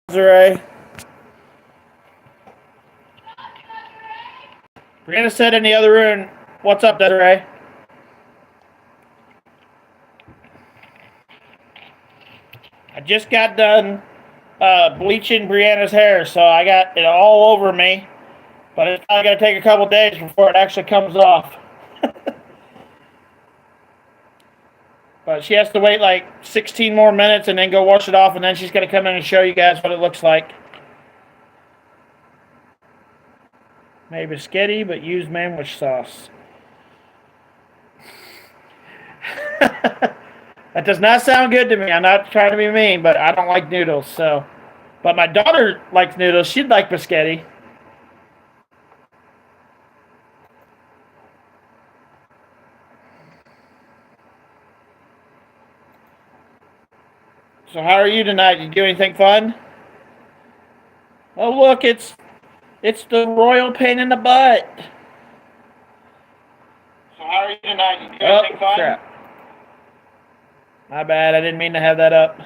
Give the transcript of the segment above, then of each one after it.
Desiree. Brianna said in the other room, "What's up, Desiree?" I just got done bleaching Brianna's hair, so I got it all over me. But it's probably going to take a couple days before it actually comes off. But she has to wait like 16 more minutes and then go wash it off, and then she's going to come in and show you guys what it looks like. Maybe biscotti, but use manwich sauce. That does not sound good to me. I'm not trying to be mean, but I don't like noodles. So, but my daughter likes noodles. She'd like biscotti. So how are you tonight? You do anything fun? Oh look, it's the royal pain in the butt. So how are you tonight? You do anything fun? Crap. My bad. I didn't mean to have that up.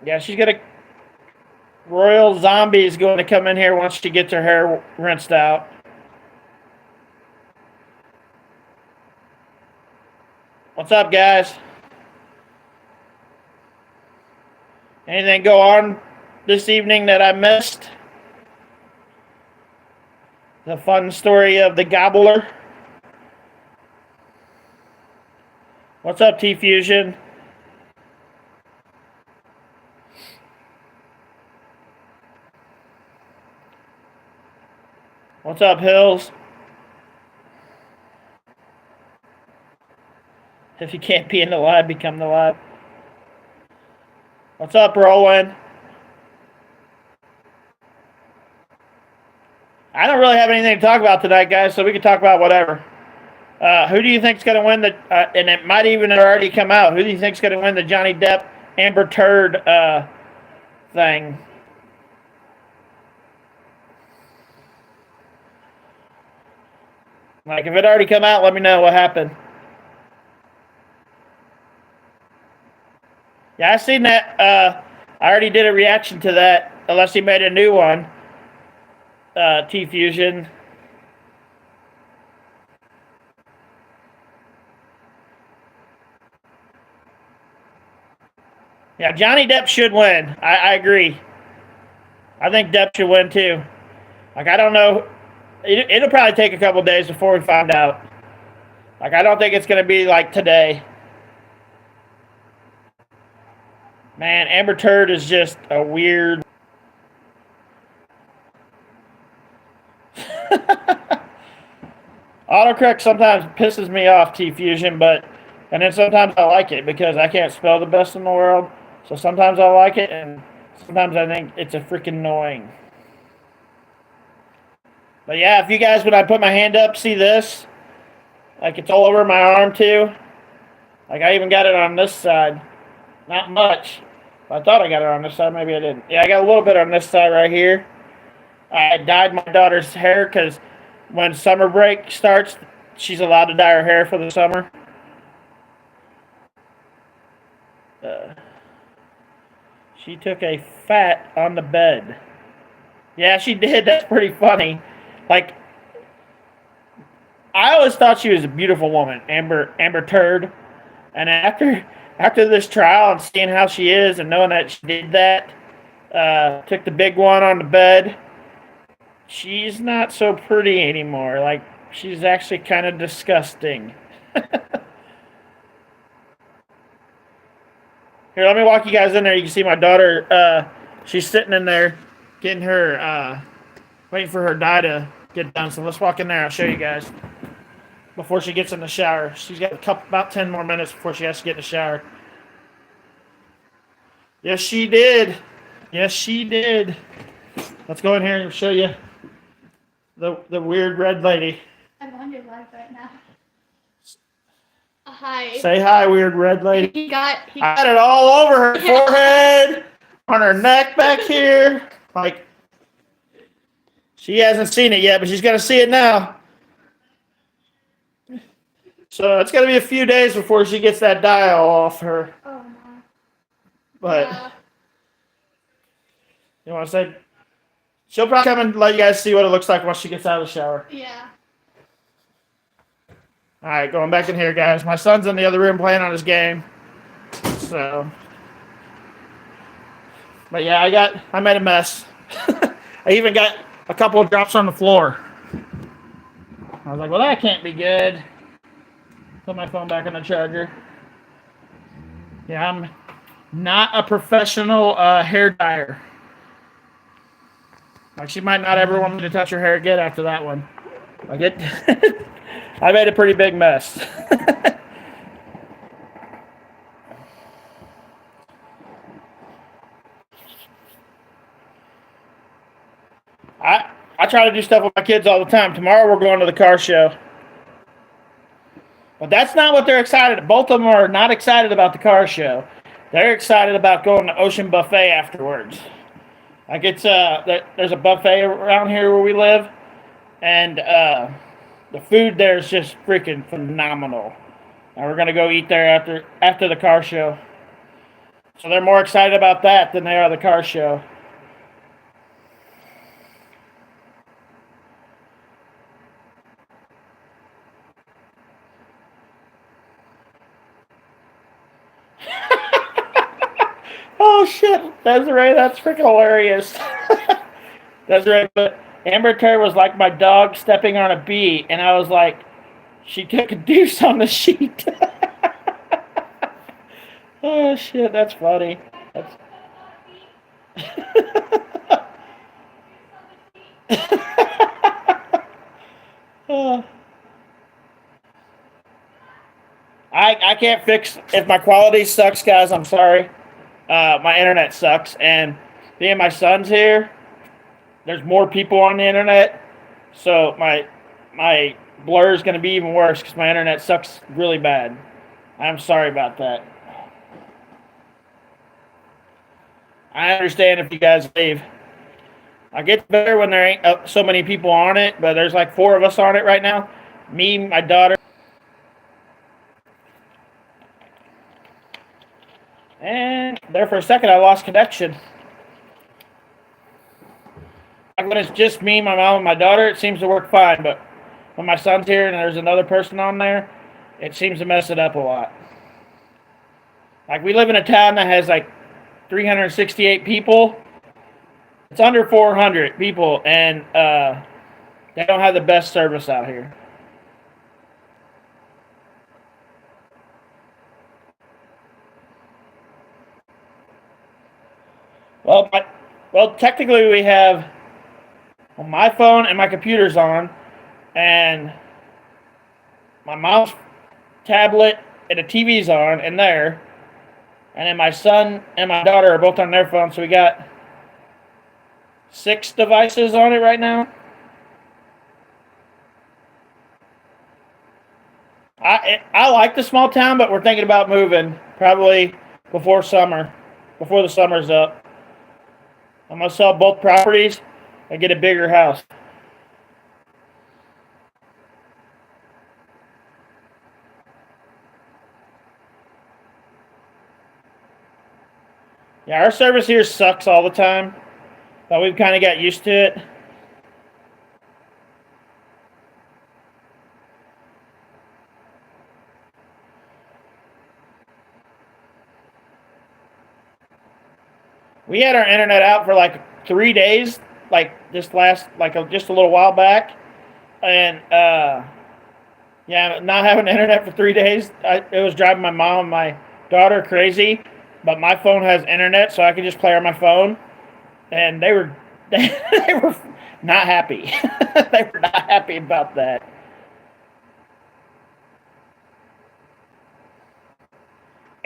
Yeah, she's gonna. Royal Zombie is going to come in here once she gets her hair rinsed out. What's up, guys? Anything go on this evening that I missed? The fun story of the gobbler. What's up, T-Fusion? What's up, Hills? If you can't be in the live, become the live. What's up, Roland? I don't really have anything to talk about tonight, guys, so we can talk about whatever. Who do you think's going to win the? And it might even have already come out. Who do you think's going to win the Johnny Depp Amber Turd thing? Like, if it already come out, let me know what happened. Yeah, I seen that. I already did a reaction to that. Unless he made a new one. T-Fusion. Yeah, Johnny Depp should win. I agree. I think Depp should win too. Like, I don't know. It'll probably take a couple days before we find out. Like, I don't think it's going to be like today. Man, Amber Turd is just a weird. Autocorrect sometimes pisses me off, T-Fusion, and then sometimes I like it because I can't spell the best in the world. So sometimes I like it, and sometimes I think it's a freaking annoying. But yeah, if you guys, when I put my hand up, see this? Like, it's all over my arm too. Like, I even got it on this side. Not much. I thought I got it on this side. Maybe I didn't. Yeah, I got a little bit on this side right here. I dyed my daughter's hair because when summer break starts, she's allowed to dye her hair for the summer. She took a fat on the bed. Yeah, she did. That's pretty funny. Like, I always thought she was a beautiful woman, Amber Turd. And after this trial and seeing how she is and knowing that she did that, took the big one on the bed, she's not so pretty anymore. Like, she's actually kind of disgusting. Here, let me walk you guys in there. You can see my daughter. She's sitting in there getting her, waiting for her dye to get done. So let's walk in there. I'll show you guys before she gets in the shower. She's got about 10 more minutes before she has to get in the shower. Yes, she did. Yes, she did. Let's go in here and show you the weird red lady. I'm on your live right now. Hi. Say hi, weird red lady. He got it all over her forehead, on her neck back here. Like, she hasn't seen it yet, but she's going to see it now. So it's going to be a few days before she gets that dial off her. Oh, no. But yeah. You want to say? She'll probably come and let you guys see what it looks like once she gets out of the shower. Yeah. All right, going back in here, guys. My son's in the other room playing on his game. So, but yeah, I made a mess. I even got a couple of drops on the floor. I was like, well, that can't be good. Put my phone back on the charger. Yeah, I'm not a professional hair dyer. Like, she might not ever want me to touch her hair again after that one. Like it, I made a pretty big mess. I try to do stuff with my kids all the time. Tomorrow we're going to the car show. But that's not what they're excited. Both of them are not excited about the car show. They're excited about going to Ocean Buffet afterwards. Like it's there's a buffet around here where we live, and the food there is just freaking phenomenal. And we're gonna go eat there after the car show. So they're more excited about that than they are the car show. Oh shit, Desiree, that's freaking hilarious. Desiree, but Amber Terry was like my dog stepping on a bee, and I was like, she took a deuce on the sheet. Oh shit, that's funny. That's... Oh. I can't fix if my quality sucks, guys. I'm sorry. My internet sucks, and me and my son's here. There's more people on the internet, so my blur is going to be even worse because my internet sucks really bad. I'm sorry about that. I understand if you guys leave. I get better when there ain't so many people on it, but there's like 4 of us on it right now. Me, my daughter. And there for a second, I lost connection. When it's just me, my mom, and my daughter, it seems to work fine. But when my son's here and there's another person on there, it seems to mess it up a lot. Like, we live in a town that has like 368 people. It's under 400 people, and they don't have the best service out here. Well, technically we have my phone and my computer's on, and my mom's tablet and the TV's on in there, and then my son and my daughter are both on their phone, so we got 6 devices on it right now. I like the small town, but we're thinking about moving probably before the summer's up. I'm going to sell both properties and get a bigger house. Yeah, our service here sucks all the time, but we've kind of got used to it. We had our internet out for like 3 days, like just a little while back, and yeah, not having internet for 3 days, it was driving my mom and my daughter crazy. But my phone has internet, so I can just play on my phone, and they were not happy. They were not happy about that.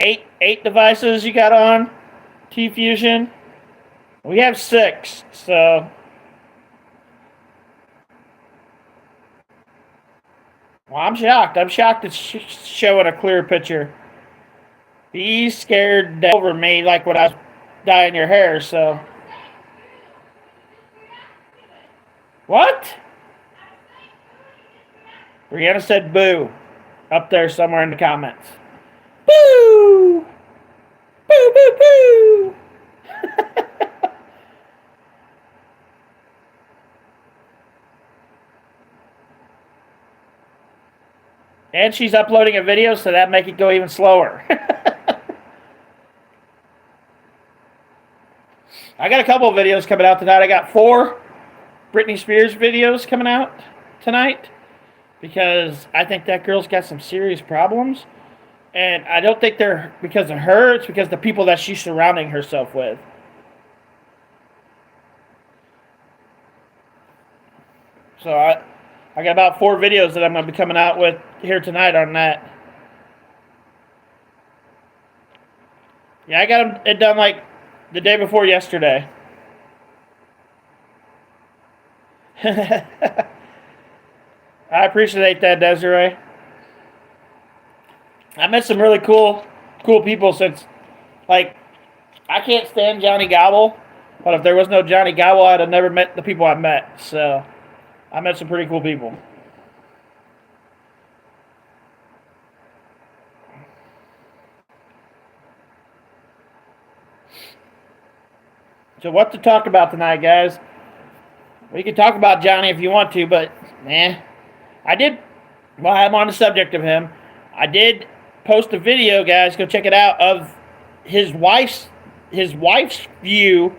Eight devices you got on T-Fusion. We have 6, so well, I'm shocked. I'm shocked it's showing a clear picture. Be scared over me like when I was dyeing your hair, so. What? Brianna said boo up there somewhere in the comments. Boo! Boo, boo, boo! And she's uploading a video, so that make it go even slower. I got a couple of videos coming out tonight. I got 4 Britney Spears videos coming out tonight because I think that girl's got some serious problems. And I don't think they're because of her. It's because of the people that she's surrounding herself with. So I got about 4 videos that I'm going to be coming out with here tonight on that. Yeah, I got it done like the day before yesterday. I appreciate that, Desiree. I met some really cool people since, like, I can't stand Johnny Gobble, but if there was no Johnny Gobble, I'd have never met the people I met. So I met some pretty cool people. So what to talk about tonight, guys? We can talk about Johnny if you want to, but I did. Well, I'm on the subject of him. I did post a video, guys. Go check it out of his wife's view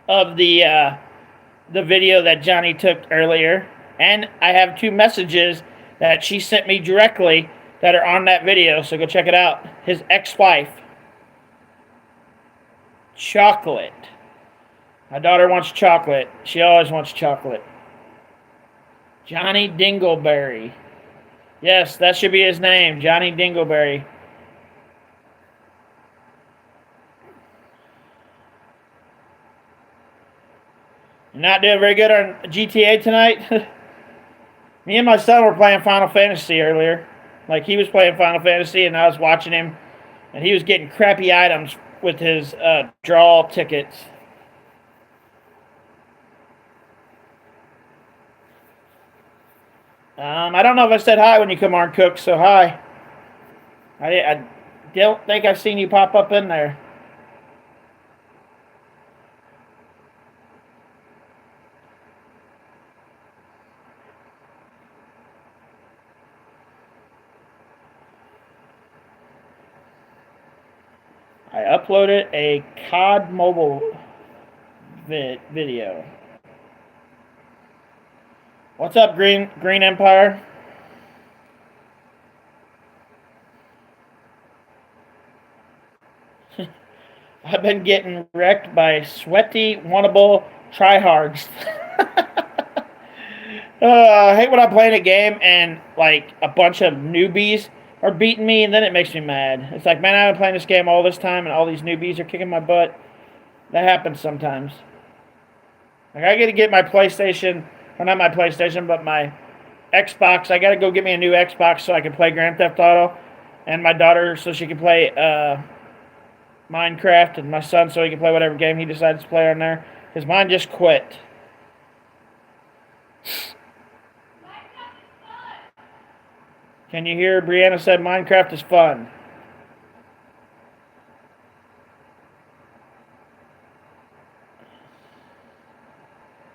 of the video that Johnny took earlier, and I have 2 messages that she sent me directly that are on that video. So go check it out. His ex-wife, chocolate. My daughter wants chocolate. She always wants chocolate. Johnny Dingleberry. Yes, that should be his name, Johnny Dingleberry. You're not doing very good on GTA tonight? Me and my son were playing Final Fantasy earlier. Like, he was playing Final Fantasy, and I was watching him, and he was getting crappy items with his draw tickets. I don't know if I said hi when you come on, Cook, so hi. I don't think I've seen you pop up in there. I uploaded a COD mobile video. What's up, Green Empire? I've been getting wrecked by sweaty, wannable tryhards. I hate when I'm playing a game and like a bunch of newbies are beating me, and then it makes me mad. It's like, man, I've been playing this game all this time, and all these newbies are kicking my butt. That happens sometimes. Like, I got to get my PlayStation, or not my PlayStation, but my Xbox. I got to go get me a new Xbox so I can play Grand Theft Auto, and my daughter so she can play Minecraft, and my son so he can play whatever game he decides to play on there, because mine just quit. Can you hear? Brianna said Minecraft is fun.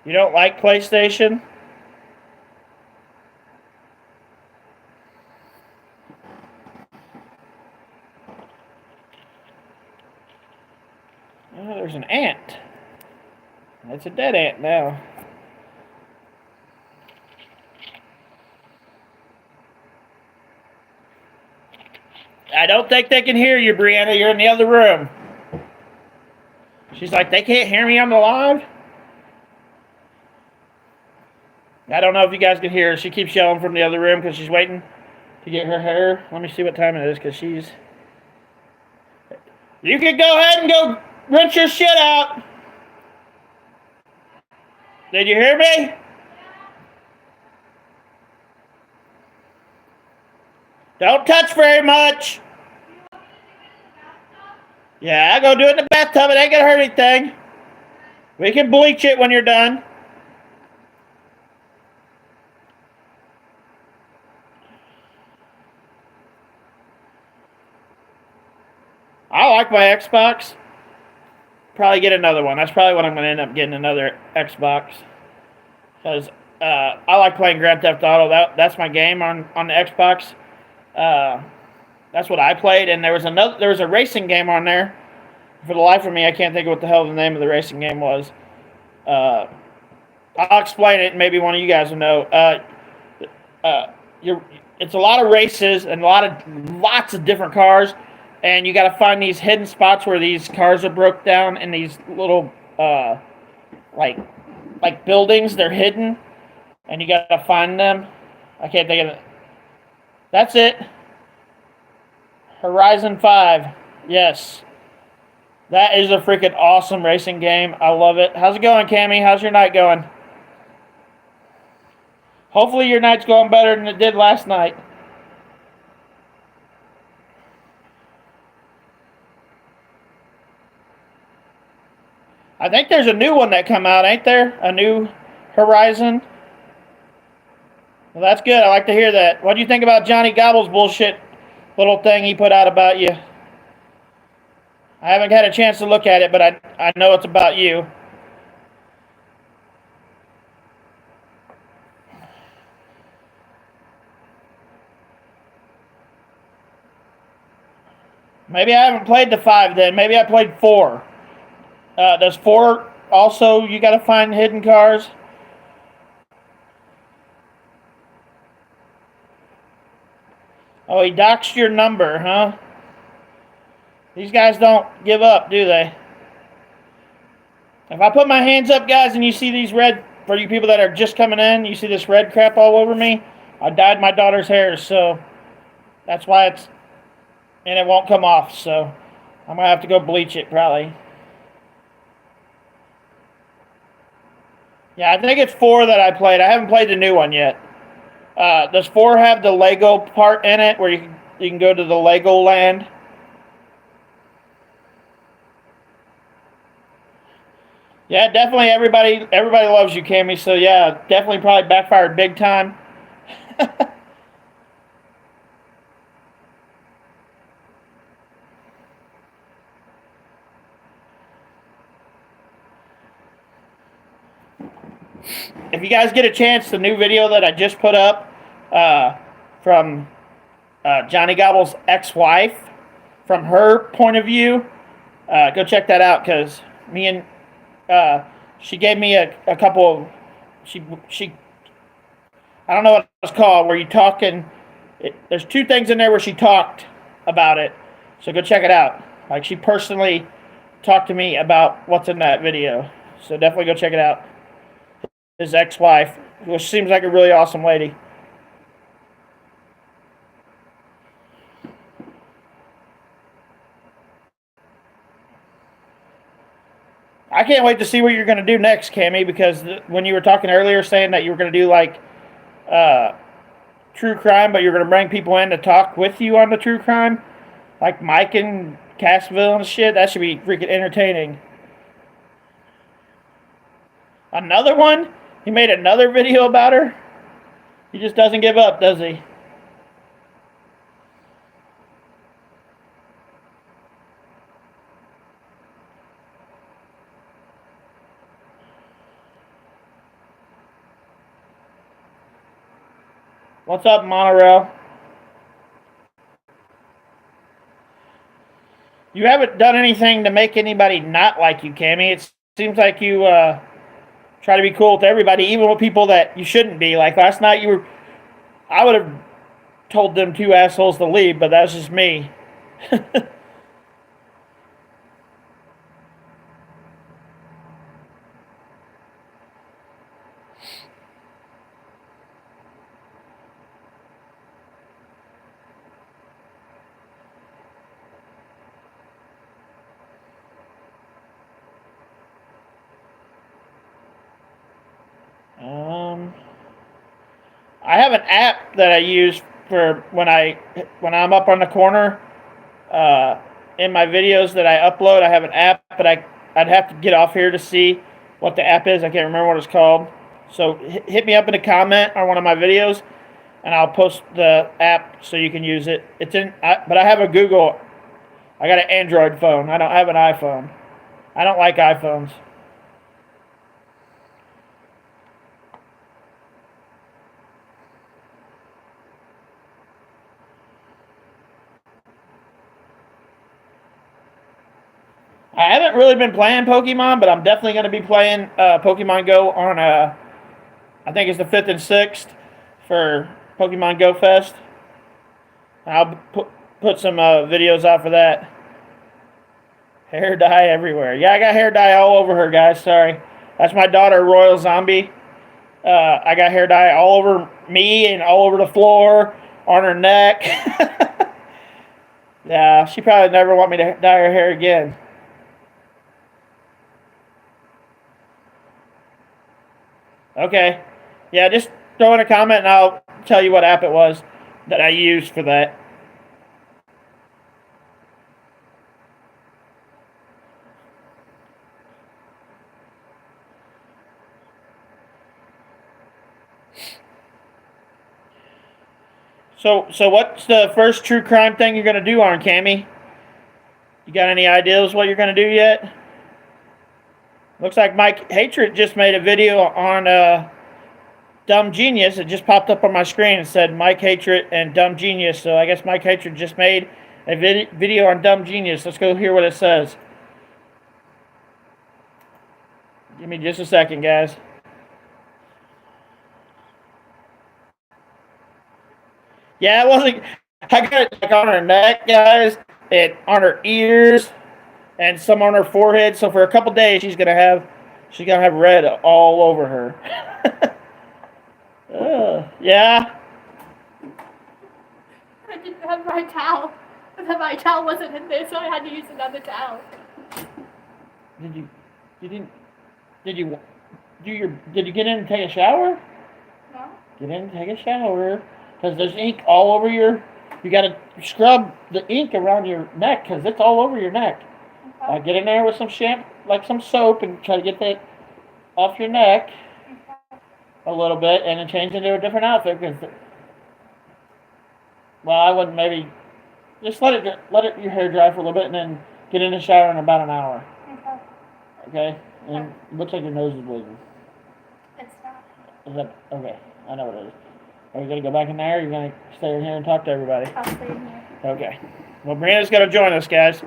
You don't like PlayStation? Oh, there's an ant. It's a dead ant now. I don't think they can hear you, Brianna. You're in the other room. She's like, they can't hear me on the live? I don't know if you guys can hear her. She keeps yelling from the other room because she's waiting to get her hair. Let me see what time it is because she's... You can go ahead and go rinse your shit out. Did you hear me? Don't touch very much. Yeah, I'll go do it in the bathtub. It ain't gonna hurt anything. We can bleach it when you're done. I like my Xbox. Probably get another one. That's probably what I'm going to end up getting, another Xbox. Because I like playing Grand Theft Auto. That's my game on the Xbox. Uh, that's what I played, and there was a racing game on there. For the life of me, I can't think of what the hell the name of the racing game was. Uh, I'll explain it, and maybe one of you guys will know. Uh, you're, it's a lot of races and lots of different cars, and you got to find these hidden spots where these cars are broke down in these little like buildings. They're hidden, and you got to find them. I can't think of it. That's it. Horizon 5. Yes. That is a freaking awesome racing game. I love it. How's it going, Cammy? How's your night going? Hopefully your night's going better than it did last night. I think there's a new one that come out, ain't there? A new Horizon. Well, that's good. I like to hear that. What do you think about Johnny Gobble's bullshit little thing he put out about you? I haven't had a chance to look at it, but I know it's about you. Maybe I haven't played the 5 then. Maybe I played 4. Does 4 also, you got to find hidden cars? Oh, he doxed your number, huh? These guys don't give up, do they? If I put my hands up, guys, and you see these red, for you people that are just coming in, you see this red crap all over me? I dyed my daughter's hair, so that's why it's, and it won't come off, so I'm going to have to go bleach it probably. Yeah, I think it's 4 that I played. I haven't played the new one yet. Does 4 have the Lego part in it where you can go to the Lego land? Yeah, definitely everybody loves you, Cammy. So yeah, definitely probably backfired big time. If you guys get a chance, the new video that I just put up from Johnny Gobble's ex-wife, from her point of view, go check that out because me and she gave me a couple of she I don't know what it's called where you talk and there's 2 things in there where she talked about it, so go check it out. Like she personally talked to me about what's in that video, so definitely go check it out. His ex-wife, which seems like a really awesome lady. I can't wait to see what you're going to do next, Cammy, because when you were talking earlier saying that you were going to do like true crime, but you're going to bring people in to talk with you on the true crime, like Mike and Cassville and shit, that should be freaking entertaining. Another one? He made another video about her? He just doesn't give up, does he? What's up, Monorail? You haven't done anything to make anybody not like you, Cammy. It seems like you try to be cool with everybody, even with people that you shouldn't be. Like last night, I would have told them 2 assholes to leave, but that's just me. I have an app that I use for when I'm up on the corner in my videos that I upload. I have an app, but I'd have to get off here to see what the app is. I can't remember what it's called. So hit me up in a comment on one of my videos, and I'll post the app so you can use it. But I have a Google. I got an Android phone. I don't have an iPhone. I don't like iPhones. I haven't really been playing Pokemon, but I'm definitely going to be playing Pokemon Go on, I think it's the 5th and 6th for Pokemon Go Fest. I'll put some videos out for that. Hair dye everywhere. Yeah, I got hair dye all over her, guys. Sorry. That's my daughter, Royal Zombie. I got hair dye all over me and all over the floor, on her neck. Yeah, she probably never want me to dye her hair again. Okay. Yeah, just throw in a comment and I'll tell you what app it was that I used for that. So what's the first true crime thing you're gonna do on Cammy? You got any ideas what you're gonna do yet? Looks like Mike Hatred just made a video on Dumb Genius. It just popped up on my screen and said Mike Hatred and Dumb Genius. So I guess Mike Hatred just made a video on Dumb Genius. Let's go hear what it says. Give me just a second, guys. Yeah, it wasn't. I got it like on her neck, guys, and on her ears, and some on her forehead. So for a couple days, she's gonna have red all over her. Yeah. I didn't have my towel. My towel wasn't in there, so I had to use another towel. Did you get in and take a shower? No. Get in and take a shower. Because there's ink all over you got to scrub the ink around your neck because it's all over your neck. Okay. Get in there with some shampoo, like some soap, and try to get that off your neck a little bit, and then change into a different outfit. Well, I wouldn't maybe just let your hair dry for a little bit, and then get in the shower in about an hour. Okay. Okay? And it looks like your nose is bleeding. It's not. Is that okay? I know what it is. Are you going to go back in there, or are you going to stay in here and talk to everybody? I'll stay in here. Okay. Well, Brianna's going to join us, guys.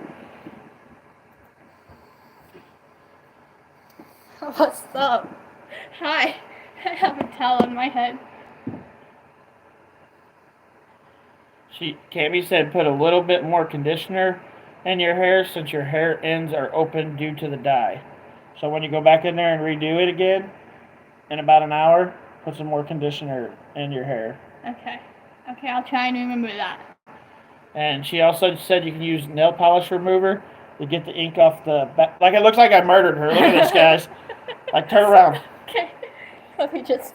What's up? Hi. I have a towel on my head. Cammy said put a little bit more conditioner in your hair since your hair ends are open due to the dye. So when you go back in there and redo it again in about an hour, put some more conditioner in your hair. Okay. Okay, I'll try and remember that. And she also said you can use nail polish remover to get the ink off the back. Like, it looks like I murdered her. Look at this, guys. Like, turn around. Okay. Let me just...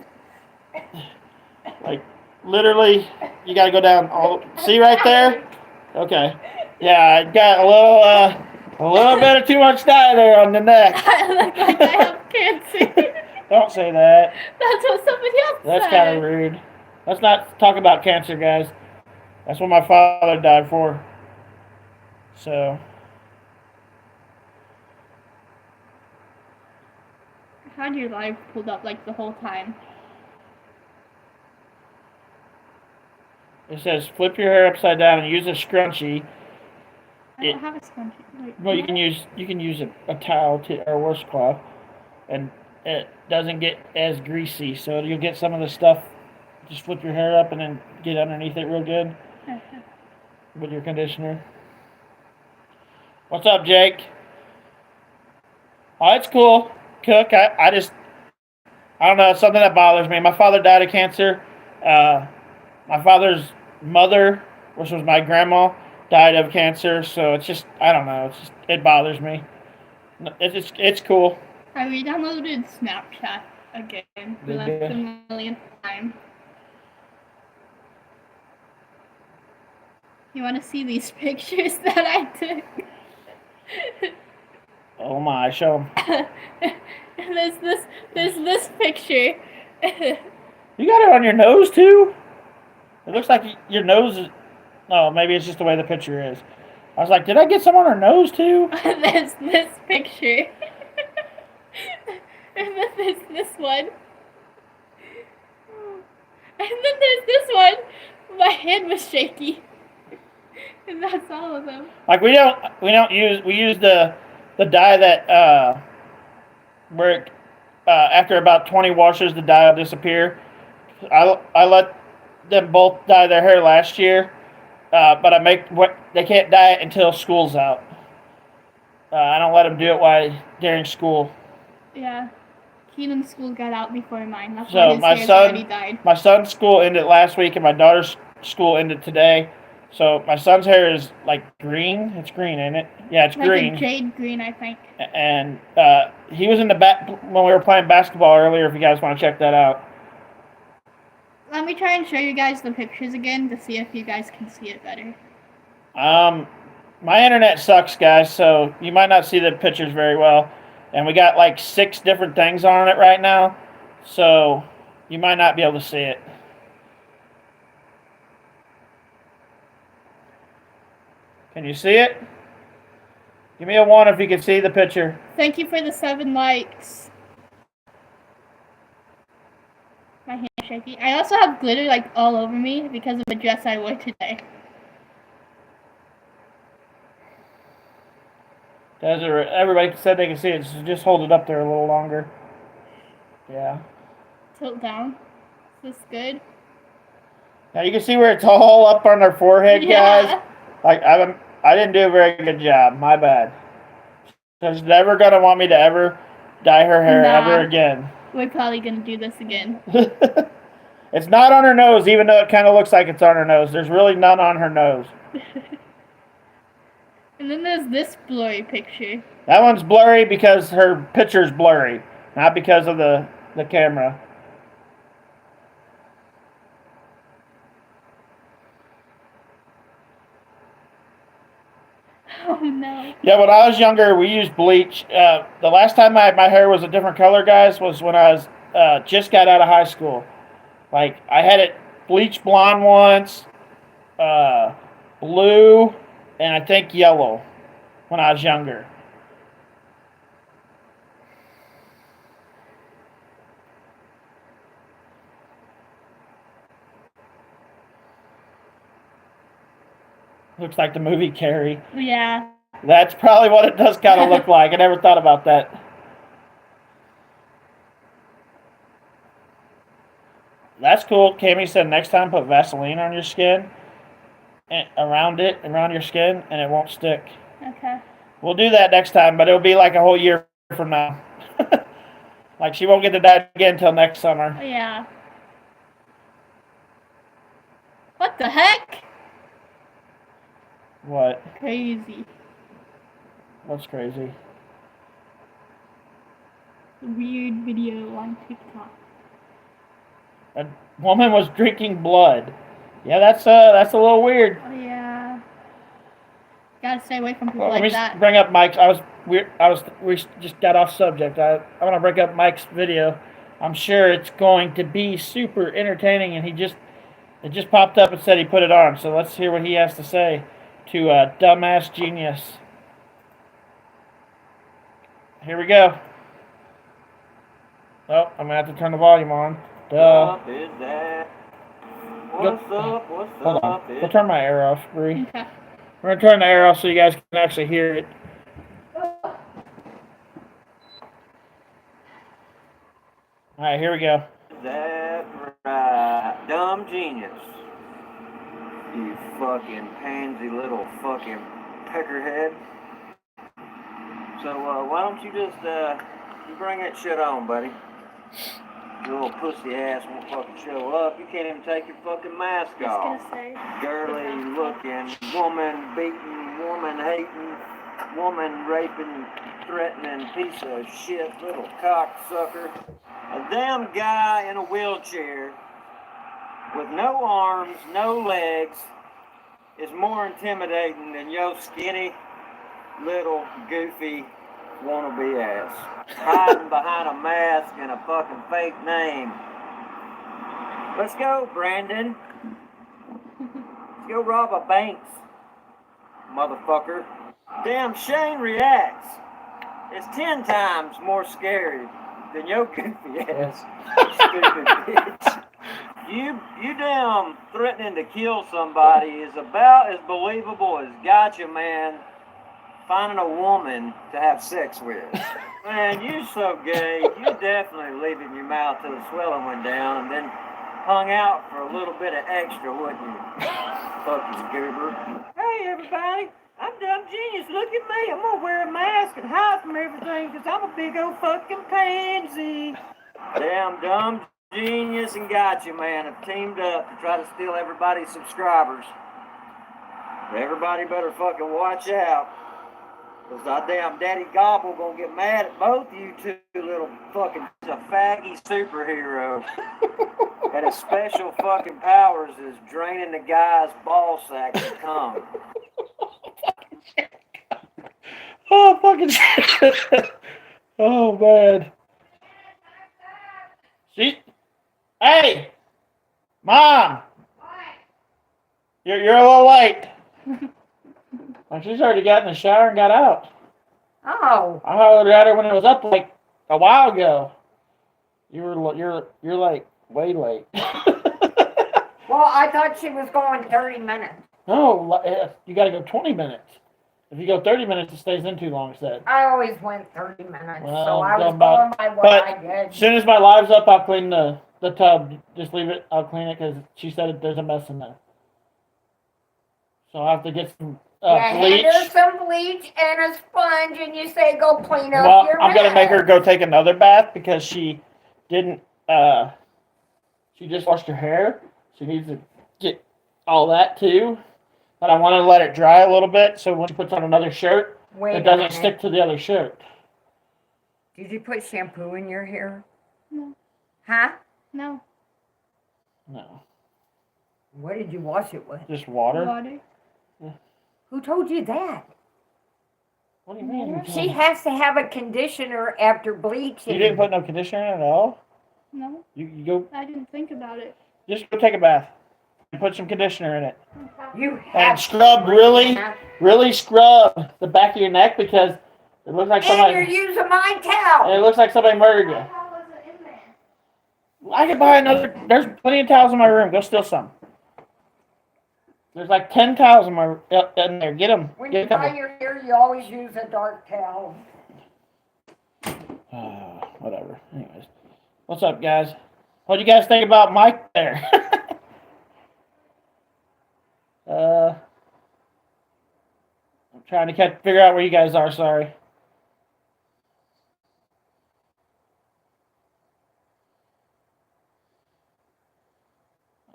Like, literally, you got to go down all... See right there? Okay. Yeah, I got a little bit of too much dye there on the neck. I look like I have cancer. Don't say that. That's what somebody else said. That's kind of rude. Let's not talk about cancer, guys. That's what my father died for. So... How do your live pulled up like the whole time? It says flip your hair upside down and use a scrunchie. I don't have a scrunchie. Wait, Well, you can use a towel or a washcloth, and it doesn't get as greasy. So you'll get some of the stuff. Just flip your hair up and then get underneath it real good with your conditioner. What's up, Jake? Oh, it's cool. Cook. I don't know. It's something that bothers me. My father died of cancer. My father's mother, which was my grandma, died of cancer. So it's just, I don't know. It bothers me. It's cool. I re-downloaded Snapchat again for like the millionth time. You want to see these pictures that I took? Oh my, show 'em. There's this picture. You got it on your nose too? It looks like your nose is... Oh, maybe it's just the way the picture is. I was like, did I get some on her nose too? There's this picture. And then there's this one. And then there's this one. My hand was shaky. And that's all of them. Like we use the the dye that where after about 20 washes, the dye will disappear. I let them both dye their hair last year, but I make what they can't dye it until school's out. I don't let them do it during school. Yeah. Keenan's school got out before mine. That's So why his hair's already dyed. my son's school ended last week, and my daughter's school ended today. So my son's hair is like green. It's green, ain't it? Yeah, it's like green. Like a jade green, I think. And he was in the back when we were playing basketball earlier. If you guys want to check that out. Let me try and show you guys the pictures again to see if you guys can see it better. My internet sucks, guys, so you might not see the pictures very well. And we got like 6 different things on it right now, so you might not be able to see it. Can you see it? Give me a 1 if you can see the picture. Thank you for the 7 likes. My hand's shaky. I also have glitter like all over me because of the dress I wore today. Everybody said they can see it, so just hold it up there a little longer. Yeah. Tilt down. Is this good? Now you can see where it's all up on their forehead, guys. Like I didn't do a very good job. My bad. She's never gonna want me to ever dye her hair ever again. We're probably gonna do this again. It's not on her nose, even though it kind of looks like it's on her nose. There's really none on her nose. And then there's this blurry picture. That one's blurry because her picture's blurry, not because of the camera. Oh no. Yeah, when I was younger, we used bleach. The last time my hair was a different color, guys, was when I was just got out of high school. Like, I had it bleach blonde once, blue, and I think yellow when I was younger. Looks like the movie Carrie. Yeah. That's probably what it does kind of look like. I never thought about that. That's cool. Cammy said next time put Vaseline on your skin, and around your skin, and it won't stick. Okay. We'll do that next time, but it'll be like a whole year from now. Like, she won't get to dye again until next summer. Yeah. What the heck? What? Crazy. What's crazy? Weird video on TikTok. A woman was drinking blood. Yeah, that's a little weird. Oh yeah. Gotta stay away from people Let like me that. bring up Mike's. We just got off subject. I want to bring up Mike's video. I'm sure it's going to be super entertaining, and it just popped up and said he put it on. So let's hear what he has to say to Dumbass Genius. Here we go. Oh, I'm gonna have to turn the volume on. Duh. What is that? What's up? What's Hold up? on. We'll turn my air off, Bree. Okay. We're gonna turn the air off so you guys can actually hear it. Alright, here we go. That right. Dumb genius. You fucking pansy little fucking peckerhead. So, why don't you just, you bring that shit on, buddy. Your little pussy ass won't fucking show up. You can't even take your fucking mask off. Girly looking, woman beating, woman hating, woman raping, threatening piece of shit, little cocksucker. A damn guy in a wheelchair with no arms, no legs is more intimidating than your skinny, little, goofy, wannabe ass. Hiding behind a mask and a fucking fake name. Let's go, Brandon. Let's go rob a bank, motherfucker. Damn, Shane reacts. It's 10 times more scary than your goofy ass. Stupid bitch. You damn threatening to kill somebody is about as believable as Gotcha Man finding a woman to have sex with. Man, you're so gay. You definitely leaving your mouth till the swelling went down and then hung out for a little bit of extra, wouldn't you? Fucking goober. Hey, everybody. I'm Dumb Genius. Look at me. I'm gonna wear a mask and hide from everything because I'm a big old fucking pansy. Damn Dumb Genius and Gotcha Man have teamed up to try to steal everybody's subscribers. Everybody better fucking watch out. Because that damn Daddy Gobble gonna get mad at both you two little fucking faggy superheroes. And his special fucking powers is draining the guy's ball sack to cum. Oh, fucking shit. Oh, man. Hey! Mom! You're a little late. Well, she's already got in the shower and got out. Oh. I hollered at her when it was up like a while ago. You're like way late. Well, I thought she was going 30 minutes. No, you got to go 20 minutes. If you go 30 minutes, it stays in too long, it said. I always went 30 minutes, Well, so I was going by what but I did. as soon as my live's up, I'll clean the tub. Just leave it. I'll clean it because she said there's a mess in there. So I'll have to get some bleach. Hand her some bleach and a sponge, and you say, go clean up Well, your I'm going to make her mess. go take another bath because she didn't, she just washed her hair. She needs to get all that too. But I want to let it dry a little bit so when she puts on another shirt, Wait it a doesn't minute. stick to the other shirt. Did you put shampoo in your hair? No. Huh? No. No, What did you wash it with? just water. Water. Who told you that? What do you mean? She has to have a conditioner after bleaching. You didn't put no conditioner in at all? No. You go, I didn't think about it. just go take a bath. And put some conditioner in it. You And have scrub really scrub the back of your neck because it looks like And somebody. you're using my towel. It looks like somebody murdered you. I could buy another. There's plenty of towels in my room. Go steal some. There's like 10 towels in there. Get them. When Get you a couple. dry your hair, you always use a dark towel. Whatever. Anyways, what's up, guys? What do you guys think about Mike there? I'm trying to figure out where you guys are. Sorry.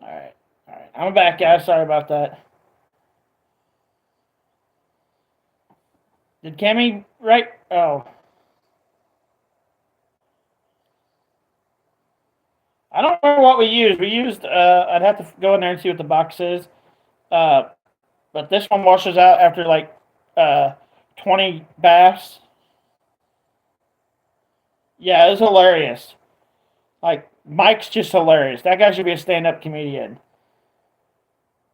All right. I'm back, guys. Sorry about that. Did Cammy write? Oh. I don't remember what we used. We used, I'd have to go in there and see what the box is. But this one washes out after like 20 baths. Yeah, it was hilarious. Like, Mike's just hilarious. That guy should be a stand-up comedian.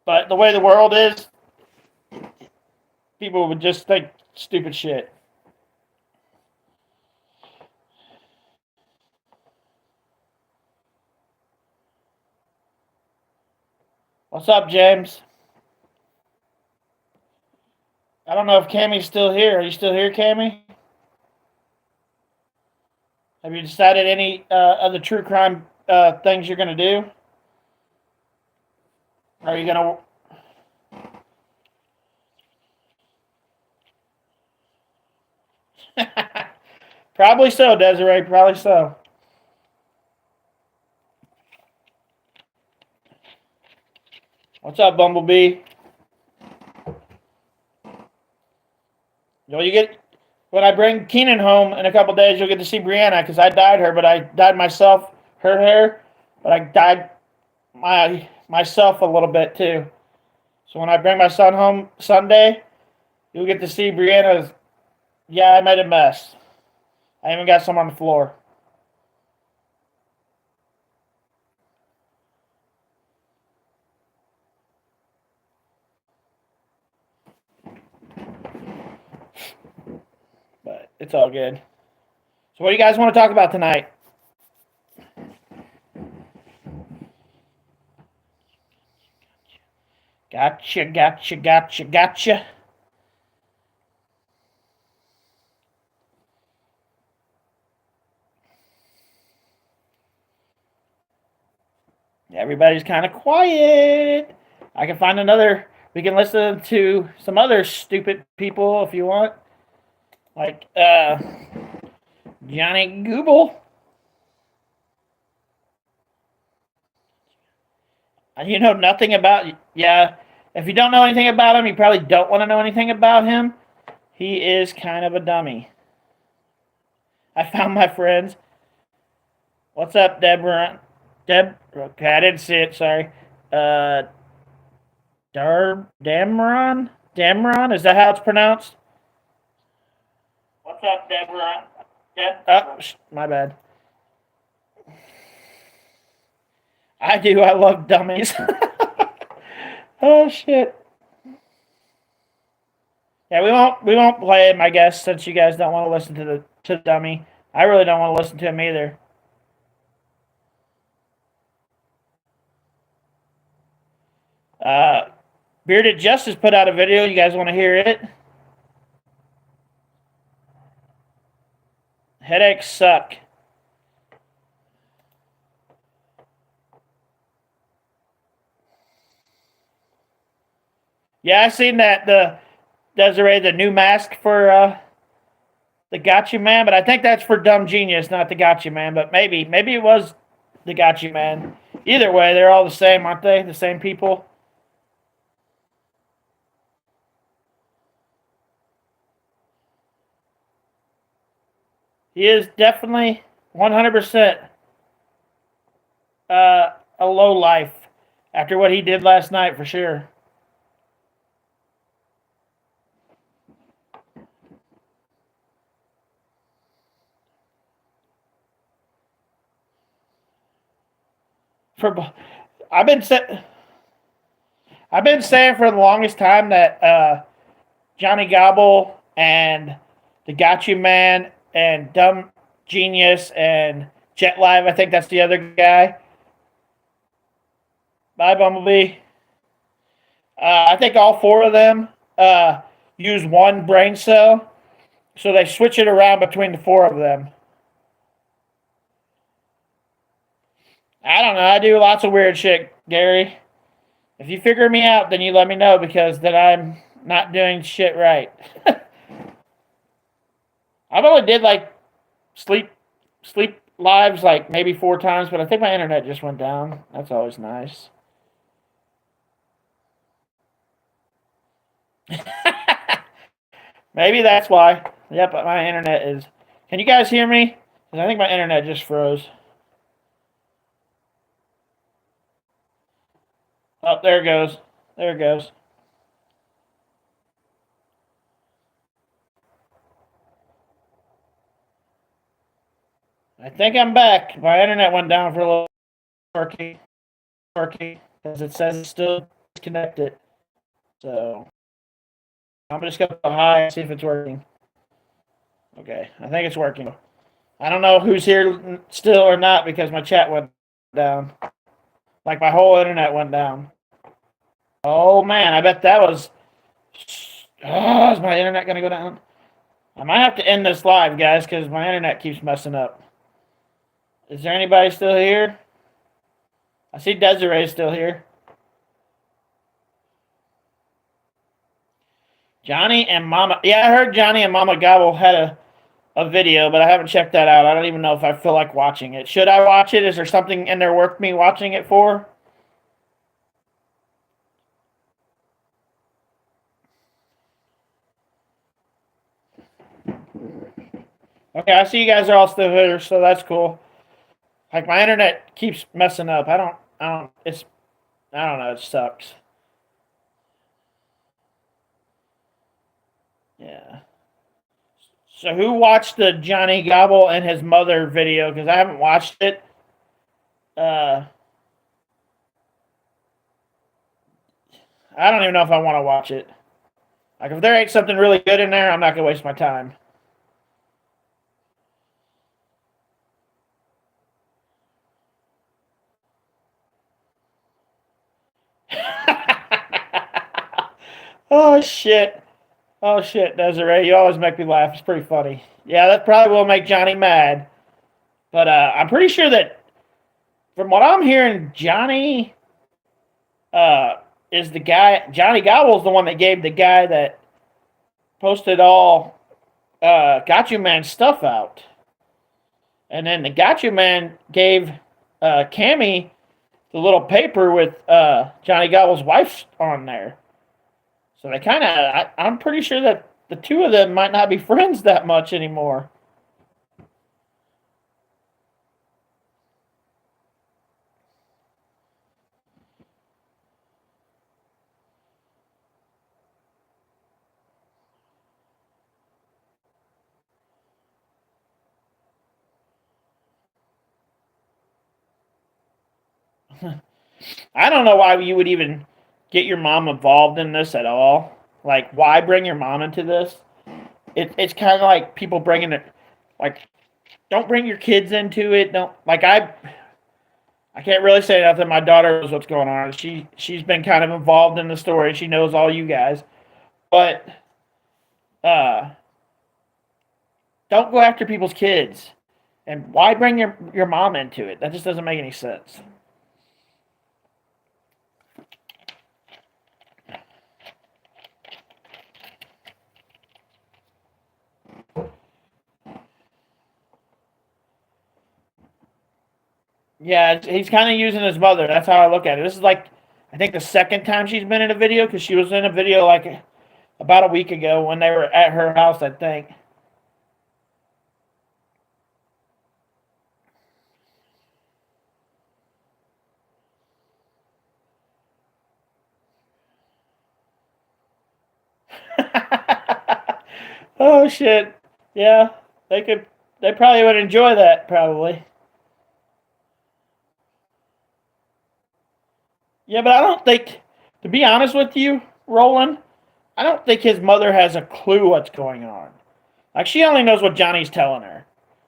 But the way the world is, people would just think stupid shit. What's up, James? I don't know if Cammy's still here. Are you still here, Cammy? Have you decided any other true crime things you're going to do? Are you going to... Probably so, Desiree. Probably so. What's up, Bumblebee? When I bring Keenan home in a couple days, you'll get to see Brianna because I dyed her, but I dyed myself her hair, but I dyed myself a little bit too. So when I bring my son home Sunday, you'll get to see Brianna's. Yeah, I made a mess. I even got some on the floor. But it's all good. So what do you guys want to talk about tonight? Gotcha. Everybody's kind of quiet. I can find another. We can listen to some other stupid people if you want. Like Johnny Google. You know nothing about. Yeah. If you don't know anything about him, you probably don't want to know anything about him. He is kind of a dummy. I found my friends. What's up, Deborah? Okay, I didn't see it. Sorry. Damron? Damron? Is that how it's pronounced? What's up, Deborah? My bad. I do. I love dummies. Oh shit. Yeah, we won't play him, I guess, since you guys don't want to listen to the dummy. I really don't want to listen to him either. Bearded Justice put out a video. You guys want to hear it? Headaches suck. Yeah, I seen that Desiree, the new mask for the Gotcha Man, but I think that's for Dumb Genius, not the Gotcha Man. But maybe it was the Gotcha Man. Either way, they're all the same, aren't they? The same people. He is definitely 100% a low life after what he did last night, for sure. I've been saying for the longest time that Johnny Gobble and the Gotcha Man and Dumb Genius and Jet Live, I think that's the other guy. Bye, Bumblebee. I think all four of them use one brain cell, so they switch it around between the four of them. I don't know. I do lots of weird shit, Gary. If you figure me out, then you let me know, because then I'm not doing shit right. I've only did like sleep lives like maybe 4 times, but I think my internet just went down. That's always nice. Maybe that's why. Yep, my internet is. Can you guys hear me? Because I think my internet just froze. Oh, there it goes. There it goes. I think I'm back. My internet went down for a little working, because it says it's still disconnected. So I'm just going to go high and see if it's working. Okay, I think it's working. I don't know who's here still or not, because my chat went down. Like my whole internet went down. Oh man, I bet that was... Oh, is my internet going to go down? I might have to end this live, guys, because my internet keeps messing up. Is there anybody still here? I see Desiree still here. Johnny and Mama... Yeah, I heard Johnny and Mama Gobble had a video, but I haven't checked that out. I don't even know if I feel like watching it. Should I watch it? Is there something in there worth me watching it for? Okay, I see you guys are all still here, so that's cool. Like my internet keeps messing up. I don't know, it sucks. Yeah. So who watched the Johnny Gobble and his mother video? Because I haven't watched it. I don't even know if I want to watch it. Like if there ain't something really good in there, I'm not gonna waste my time. Oh shit. Oh shit, Desiree, you always make me laugh. It's pretty funny. Yeah, that probably will make Johnny mad. But I'm pretty sure that from what I'm hearing, Johnny is the guy. Johnny Gobble's the one that gave the guy that posted all Got You Man stuff out. And then the Got You Man gave Cammy the little paper with Johnny Gobble's wife on there. So they kind of, I'm pretty sure that the two of them might not be friends that much anymore. I don't know why you would even get your mom involved in this at all. Like, why bring your mom into this? It's kind of like people bringing it, like, don't bring your kids into it. Don't, like, I can't really say nothing. My daughter knows what's going on. She's been kind of involved in the story. She knows all you guys, but don't go after people's kids. And why bring your mom into it? That just doesn't make any sense. Yeah, he's kind of using his mother. That's how I look at it. This is like, I think the second time she's been in a video, because she was in a video like about a week ago when they were at her house, I think. Oh shit. Yeah, they probably would enjoy that, probably. Yeah, but I don't think, to be honest with you, Roland, I don't think his mother has a clue what's going on. Like, she only knows what Johnny's telling her.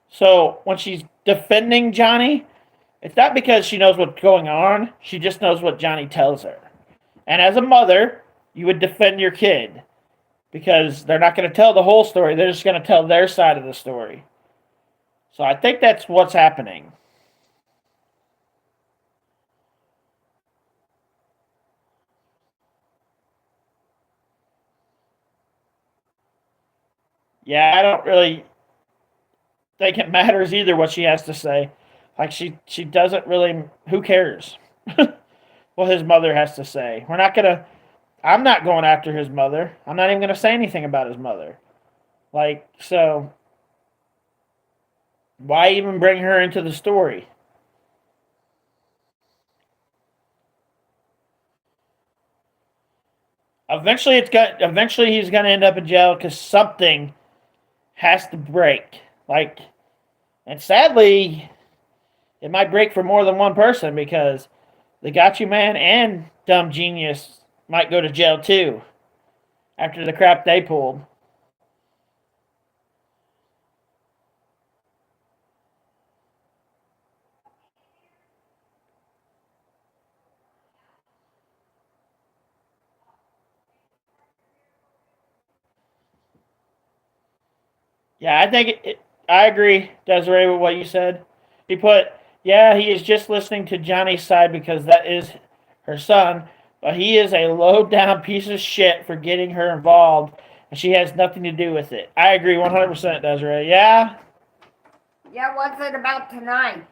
So when she's defending Johnny, it's not because she knows what's going on. She just knows what Johnny tells her. And as a mother, you would defend your kid because they're not going to tell the whole story. They're just going to tell their side of the story. So I think that's what's happening. Yeah, I don't really think it matters either what she has to say. Like, she doesn't really, who cares what his mother has to say? I'm not going after his mother. I'm not even going to say anything about his mother. Like, so why even bring her into the story? Eventually he's going to end up in jail because something has to break. Like, and sadly, it might break for more than one person because the Got You Man and Dumb Genius might go to jail too after the crap they pulled. Yeah, I think I agree, Desiree, with what you said. He put, yeah, he is just listening to Johnny's side because that is her son, but he is a low down piece of shit for getting her involved, and she has nothing to do with it. I agree 100%, Desiree. Yeah? Yeah, what's it about tonight?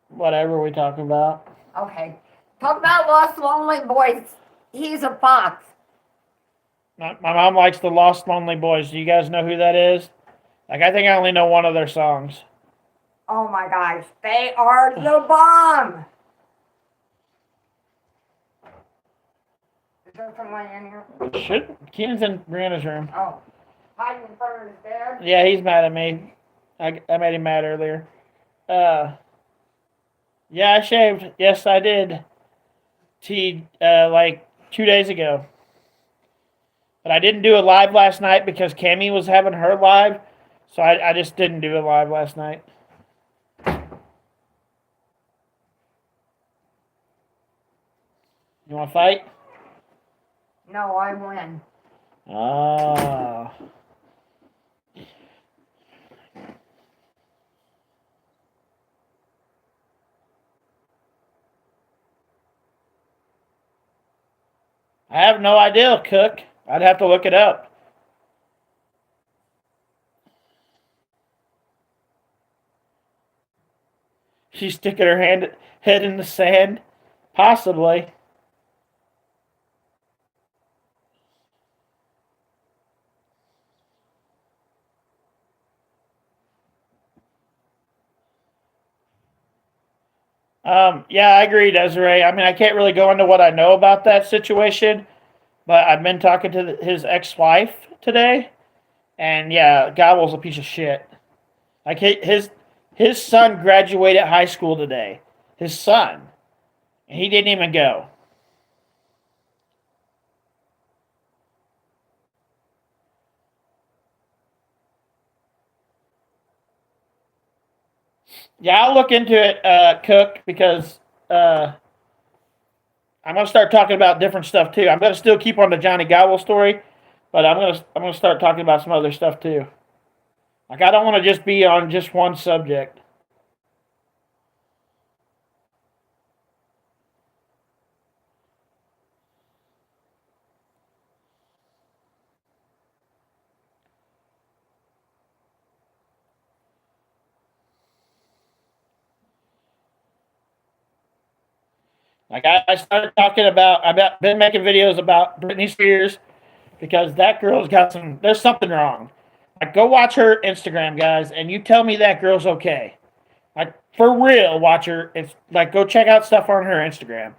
Whatever we talking about. Okay. Talk about Lost Lonely Boys. He's a fox. My mom likes the Lost Lonely Boys. Do you guys know who that is? Like, I think I only know one of their songs. Oh my gosh, they are the bomb. Is there someone in here? Keenan's in Brianna's room. Oh, hiding in front of his dad? Yeah, he's mad at me. I made him mad earlier. Yeah, I shaved. Yes, I did. Like 2 days ago. But I didn't do it live last night because Cammy was having her live. So I just didn't do it live last night. You want to fight? No, I win. Ah. I have no idea, Cook. I'd have to look it up. She's sticking her head in the sand, possibly. Yeah, I agree, Desiree. I mean, I can't really go into what I know about that situation, but I've been talking to his ex-wife today, and yeah, Gobble's a piece of shit. Like his son graduated high school today. His son, and he didn't even go. Yeah, I'll look into it, Cook, because I'm gonna start talking about different stuff too. I'm gonna still keep on the Johnny Gobble story, but I'm gonna start talking about some other stuff too. Like I don't want to just be on just one subject. Like I started talking about I've been making videos about Britney Spears because that girl's got there's something wrong. Like go watch her Instagram, guys, and you tell me that girl's okay. Like for real, watch her. It's like go check out stuff on her Instagram,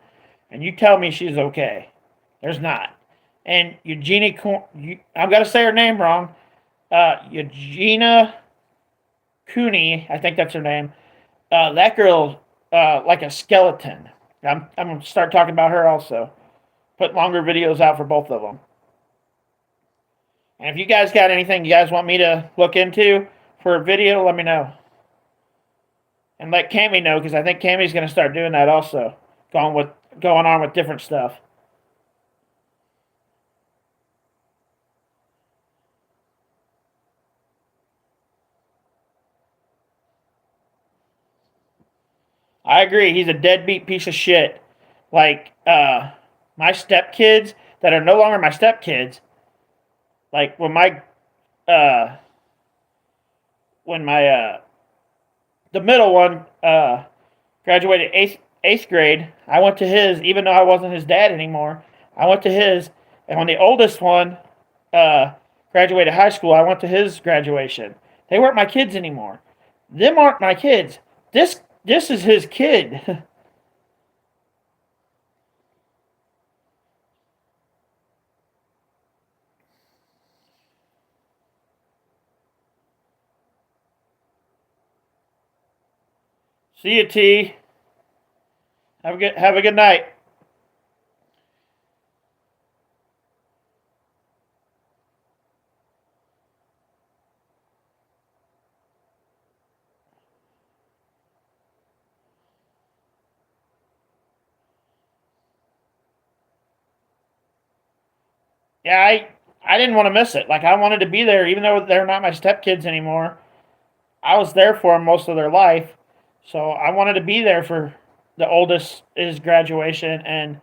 and you tell me she's okay. There's not. And Eugenia, I'm gonna say her name wrong. Eugenia Cooney, I think that's her name. That girl, like a skeleton. I'm gonna start talking about her also. Put longer videos out for both of them. And if you guys got anything you guys want me to look into for a video, let me know. And let Cammy know because I think Cammy's gonna start doing that also. Going on with different stuff. I agree. He's a deadbeat piece of shit. Like, my stepkids that are no longer my stepkids. Like uh, when my the middle one graduated eighth grade, I went to his, even though I wasn't his dad anymore. I went to his, and when the oldest one graduated high school, I went to his graduation. They weren't my kids anymore. Them aren't my kids. This is his kid. See you, T. Have a good night. Yeah, I didn't want to miss it. Like I wanted to be there, even though they're not my stepkids anymore. I was there for them most of their life, so I wanted to be there for the oldest is graduation and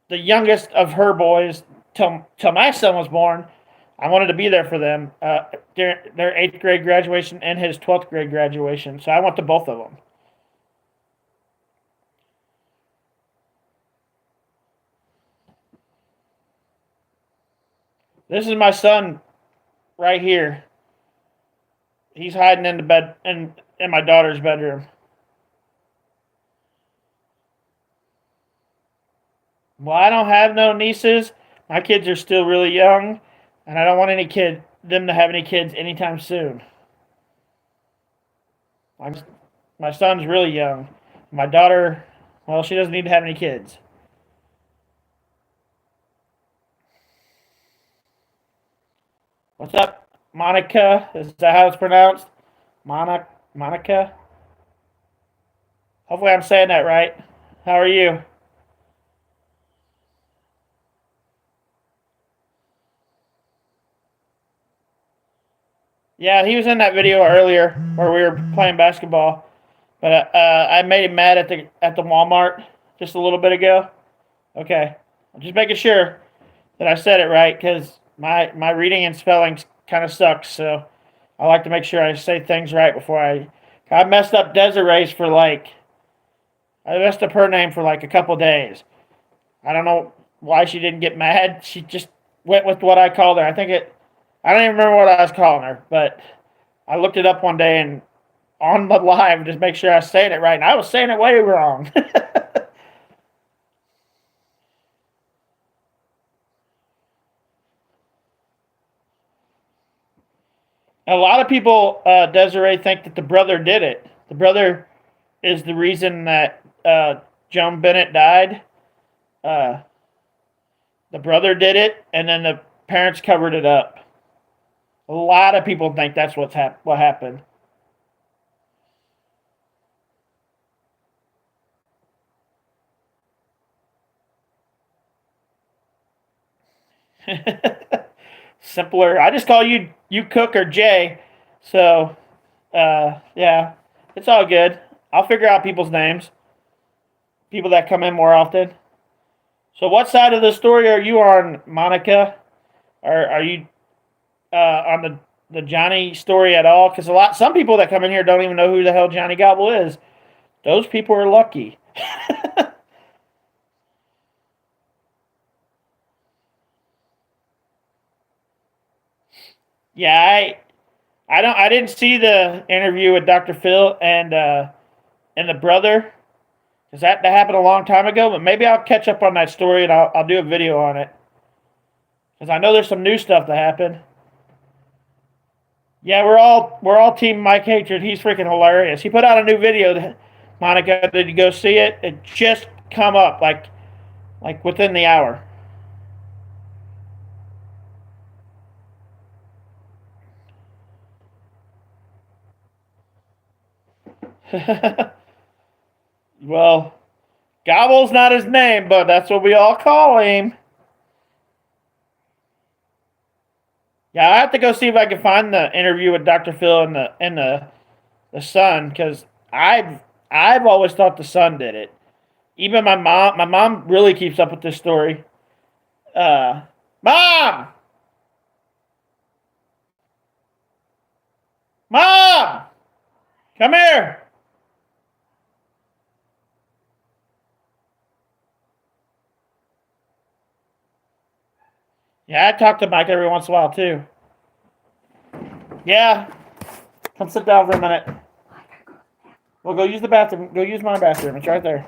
the youngest of her boys till my son was born. I wanted to be there for them their eighth grade graduation and his 12th grade graduation. So I went to both of them. This is my son right here. He's hiding in the bed in my daughter's bedroom. Well, I don't have no nieces. My kids are still really young, and I don't want them to have any kids anytime soon. My, my son's really young. My daughter, well, she doesn't need to have any kids. What's up, Monica? Is that how it's pronounced? Monica? Hopefully I'm saying that right. How are you? Yeah, he was in that video earlier where we were playing basketball. But I made him mad at the Walmart just a little bit ago. Okay. I'm just making sure that I said it right because my reading and spelling kind of sucks. So I like to make sure I say things right before I messed up Desiree's for like, I messed up her name for like a couple days. I don't know why she didn't get mad. She just went with what I called her. I don't even remember what I was calling her, but I looked it up one day and on the live just make sure I was saying it right. And I was saying it way wrong. A lot of people, Desiree, think that the brother did it. The brother is the reason that Joan Bennett died. Uh, the brother did it, and then the parents covered it up. A lot of people think that's what happened. Simpler. I just call you Cook or Jay. So, yeah, it's all good. I'll figure out people's names. People that come in more often. So, what side of the story are you on, Monica? Are you on the Johnny story at all? Because some people that come in here don't even know who the hell Johnny Gobble is. Those people are lucky. Yeah, I didn't see the interview with Dr. Phil and the brother because that happened a long time ago. But maybe I'll catch up on that story and I'll do a video on it because I know there's some new stuff that happened. Yeah, we're all team Mike Hatred. He's freaking hilarious. He put out a new video. Monica, did you go see it? It just come up like within the hour. Well, Gobble's not his name, but that's what we all call him. Yeah, I have to go see if I can find the interview with Dr. Phil and the son because I've always thought the son did it. Even my mom really keeps up with this story. Uh, Mom, Mom, come here. Yeah, I talk to Mike every once in a while too. Yeah, come sit down for a minute. We'll go use the bathroom. Go use my bathroom. It's right there.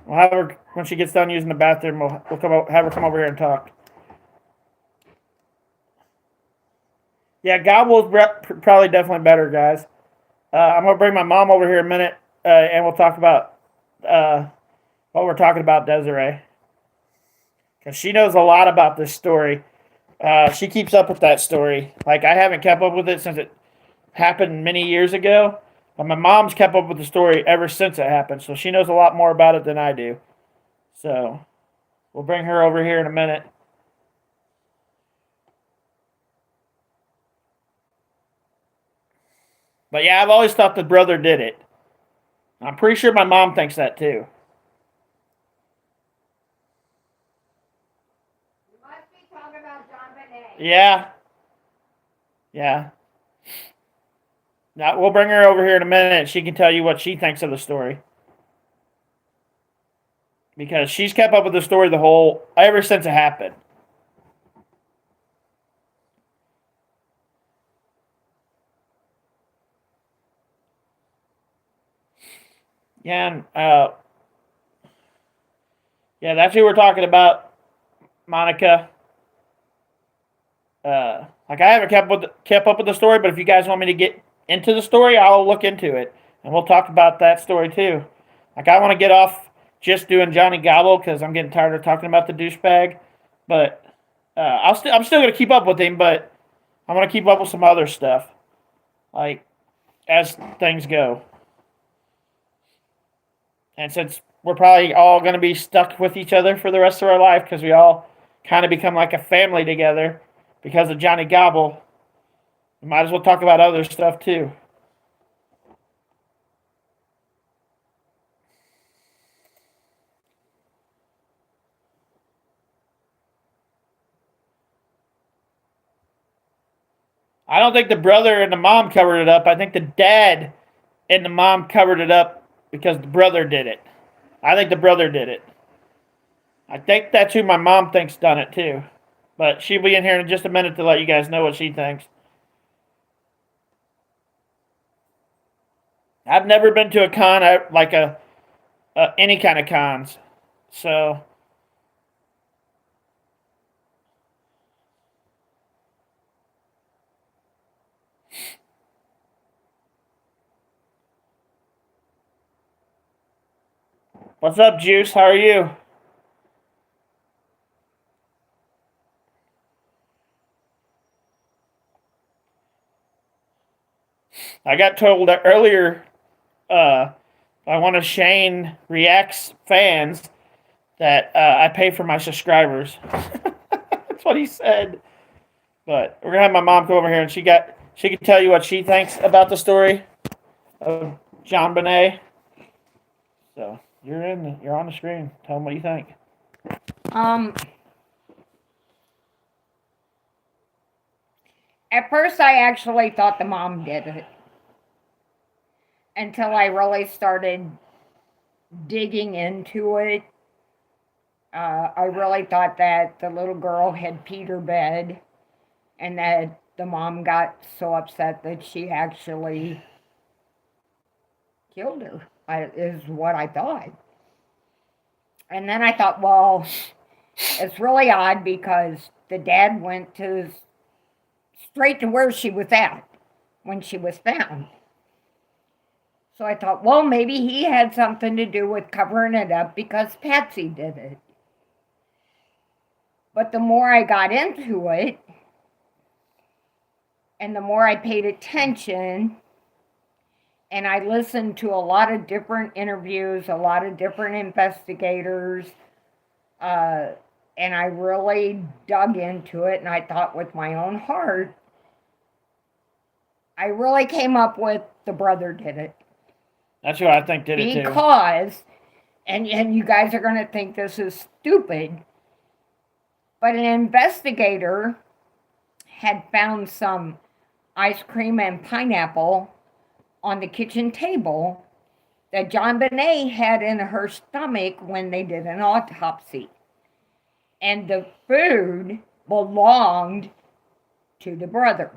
We'll have her when she gets done using the bathroom. We'll have her come over here and talk. Yeah, Gobble's probably definitely better, guys. I'm gonna bring my mom over here in a minute, and we'll talk about what we're talking about, Desiree, because she knows a lot about this story. She keeps up with that story. Like I haven't kept up with it since it happened many years ago, but my mom's kept up with the story ever since it happened, so she knows a lot more about it than I do. So we'll bring her over here in a minute. But yeah, I've always thought the brother did it. I'm pretty sure my mom thinks that too. You must be talking about John Benet. Yeah. Yeah. Now we'll bring her over here in a minute. She can tell you what she thinks of the story. Because she's kept up with the story ever since it happened. Yeah, and, yeah, that's who we're talking about, Monica. Like I haven't kept up with the story, but if you guys want me to get into the story, I'll look into it, and we'll talk about that story too. Like I want to get off just doing Johnny Gobble because I'm getting tired of talking about the douchebag. But I'm still gonna keep up with him, but I'm gonna keep up with some other stuff, like as things go. And since we're probably all gonna be stuck with each other for the rest of our life because we all kind of become like a family together because of Johnny Gobble, we might as well talk about other stuff too. I don't think the brother and the mom covered it up. I think the dad and the mom covered it up because the brother did it. I think the brother did it. I think that's who my mom thinks done it too. But she'll be in here in just a minute to let you guys know what she thinks. I've never been to a con, like any kind of cons. So, what's up, Juice? How are you? I got told earlier, I want to Shane Reacts fans that I pay for my subscribers. That's what he said. But we're gonna have my mom come over here, and she can tell you what she thinks about the story of John Bonet. So you're on the screen. Tell them what you think. At first, I actually thought the mom did it until I really started digging into it. I really thought that the little girl had peed her bed and that the mom got so upset that she actually killed her, is what I thought. And then I thought, well, it's really odd because the dad went straight to where she was at when she was found. So I thought, well, maybe he had something to do with covering it up because Patsy did it. But the more I got into it, and the more I paid attention, and I listened to a lot of different interviews, a lot of different investigators, and I really dug into it, and I thought with my own heart, I really came up with the brother did it. That's what I think did it too. Because, and you guys are going to think this is stupid, but an investigator had found some ice cream and pineapple on the kitchen table that John Bonet had in her stomach when they did an autopsy. And the food belonged to the brother.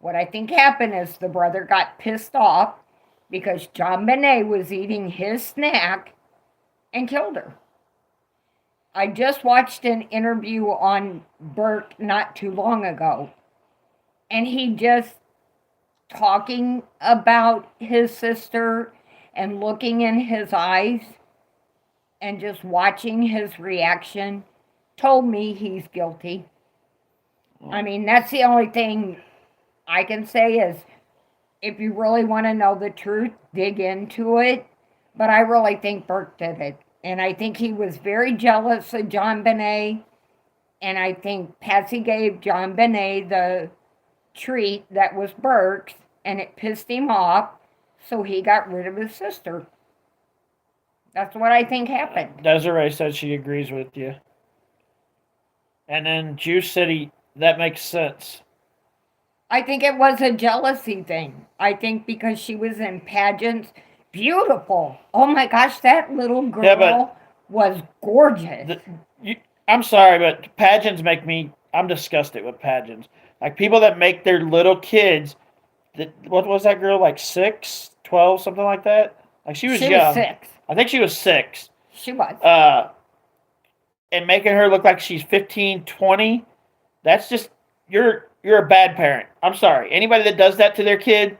What I think happened is the brother got pissed off because John Bonet was eating his snack and killed her. I just watched an interview on Burke not too long ago, and he just talking about his sister and looking in his eyes and just watching his reaction told me he's guilty. I mean, that's the only thing I can say is if you really want to know the truth, dig into it. But I really think Burke did it. And I think he was very jealous of John Bonet. And I think Patsy gave John Bonet the treat that was Burke's, and it pissed him off, so he got rid of his sister. That's what I think happened. Desiree said she agrees with you. And then Juice said that makes sense. I think it was a jealousy thing. I think because she was in pageants, beautiful. Oh my gosh, that little girl was gorgeous. I'm sorry, but pageants I'm disgusted with pageants. Like people that make their little kids, what was that girl, like 6, 12, something like that? Like she was young. She was 6. I think she was 6. She was. And making her look like she's 15, 20, that's just, you're a bad parent. I'm sorry. Anybody that does that to their kid,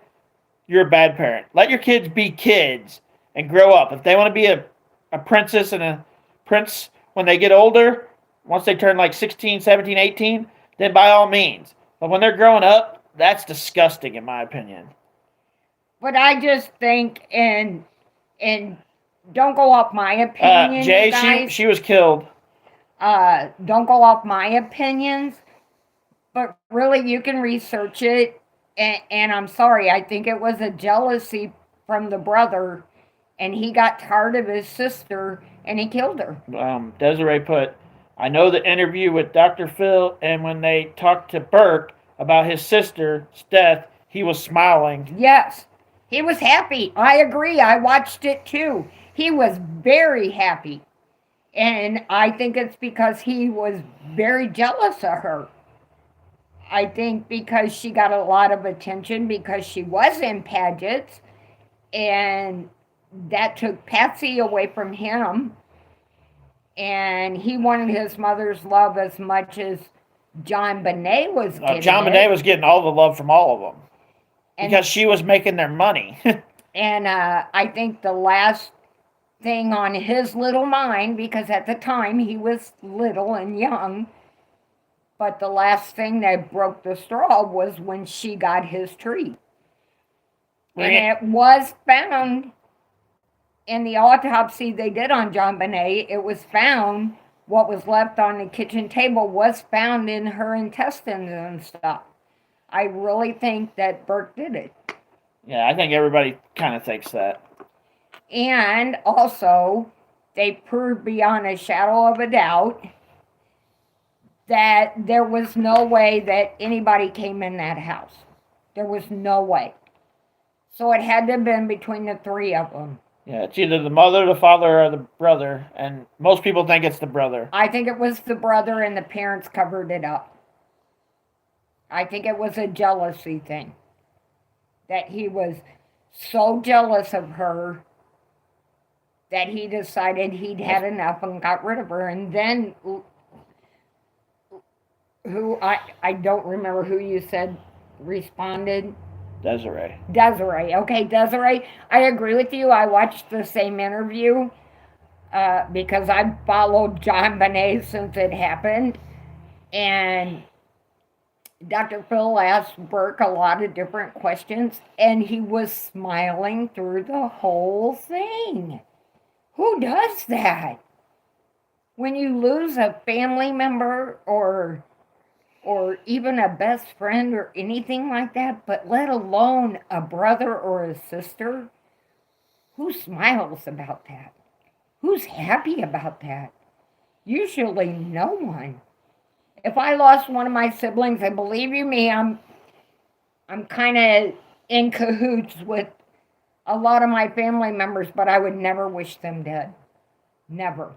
you're a bad parent. Let your kids be kids and grow up. If they want to be a princess and a prince when they get older, once they turn like 16, 17, 18, then by all means. But when they're growing up, that's disgusting in my opinion. But I just think, and don't go off my opinion, Jay, guys. she was killed. Don't go off my opinions. But really, you can research it. And I'm sorry, I think it was a jealousy from the brother. And he got tired of his sister, and he killed her. Desiree put, I know the interview with Dr. Phil, and when they talked to Burke, about his sister's death, he was smiling. Yes, he was happy. I agree. I watched it too. He was very happy. And I think it's because he was very jealous of her. I think because she got a lot of attention because she was in pageants, and that took Patsy away from him. And he wanted his mother's love as much as John Bonet was getting. John Bonet was getting all the love from all of them And, because she was making their money. and I think the last thing on his little mind, because at the time he was little and young, but the last thing that broke the straw was when she got his tree. And it was found in the autopsy they did on John Bonet. It was found, what was left on the kitchen table was found in her intestines and stuff. I really think that Burke did it. Yeah, I think everybody kind of thinks that. And also, they proved beyond a shadow of a doubt that there was no way that anybody came in that house. There was no way. So it had to have been between the three of them. Yeah, it's either the mother, the father, or the brother, and most people think it's the brother. I think it was the brother and the parents covered it up. I think it was a jealousy thing. That he was so jealous of her that he decided he'd had enough and got rid of her. And then, I don't remember who you said responded. Desiree. Okay, Desiree, I agree with you. I watched the same interview because I've followed John Bonet since it happened. And Dr. Phil asked Burke a lot of different questions, and he was smiling through the whole thing. Who does that? When you lose a family member or even a best friend or anything like that, but let alone a brother or a sister, who smiles about that? Who's happy about that? Usually no one. If I lost one of my siblings, and believe you me, I'm kind of in cahoots with a lot of my family members, but I would never wish them dead. Never.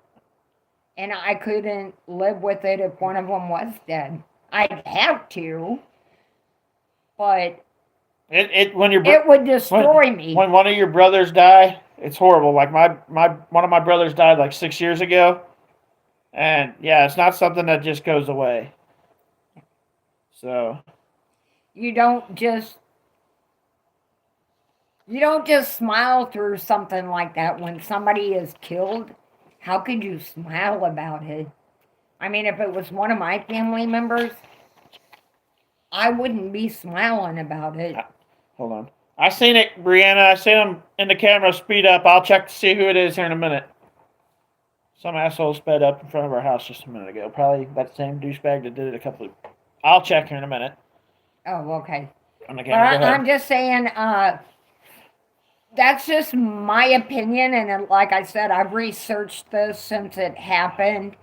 And I couldn't live with it if one of them was dead. I'd have to, but It would destroy me. When one of your brothers die, it's horrible. Like one of my brothers died like 6 years ago, and yeah, it's not something that just goes away. So you don't just smile through something like that when somebody is killed. How could you smile about it? I mean, if it was one of my family members, I wouldn't be smiling about it. Hold on. I seen it, Brianna. I seen him in the camera speed up. I'll check to see who it is here in a minute. Some asshole sped up in front of our house just a minute ago. Probably that same douchebag that did it I'll check here in a minute. Oh, okay. On the camera. I'm just saying, that's just my opinion. And like I said, I've researched this since it happened.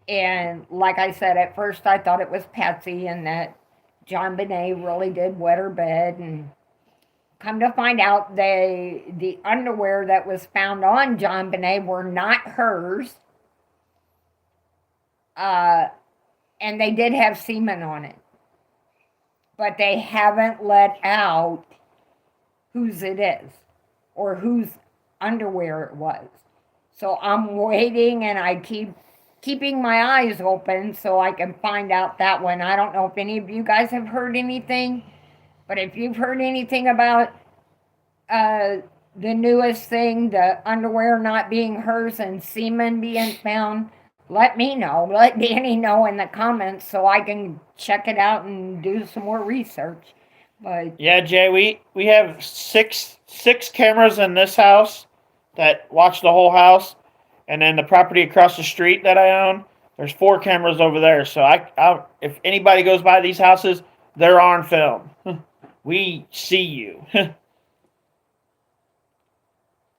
And like I said, at first I thought it was Patsy and that John Bonet really did wet her bed. And come to find out, the underwear that was found on John Bonet were not hers. And they did have semen on it. But they haven't let out whose it is or whose underwear it was. So I'm waiting, and I keeping my eyes open so I can find out that one. I don't know if any of you guys have heard anything, but if you've heard anything about the newest thing, the underwear not being hers and semen being found, let me know. Let Danny know in the comments so I can check it out and do some more research. But yeah, Jay, we have six cameras in this house that watch the whole house. And then the property across the street that I own, there's 4 cameras over there. So I if anybody goes by these houses, they're on film. We see you.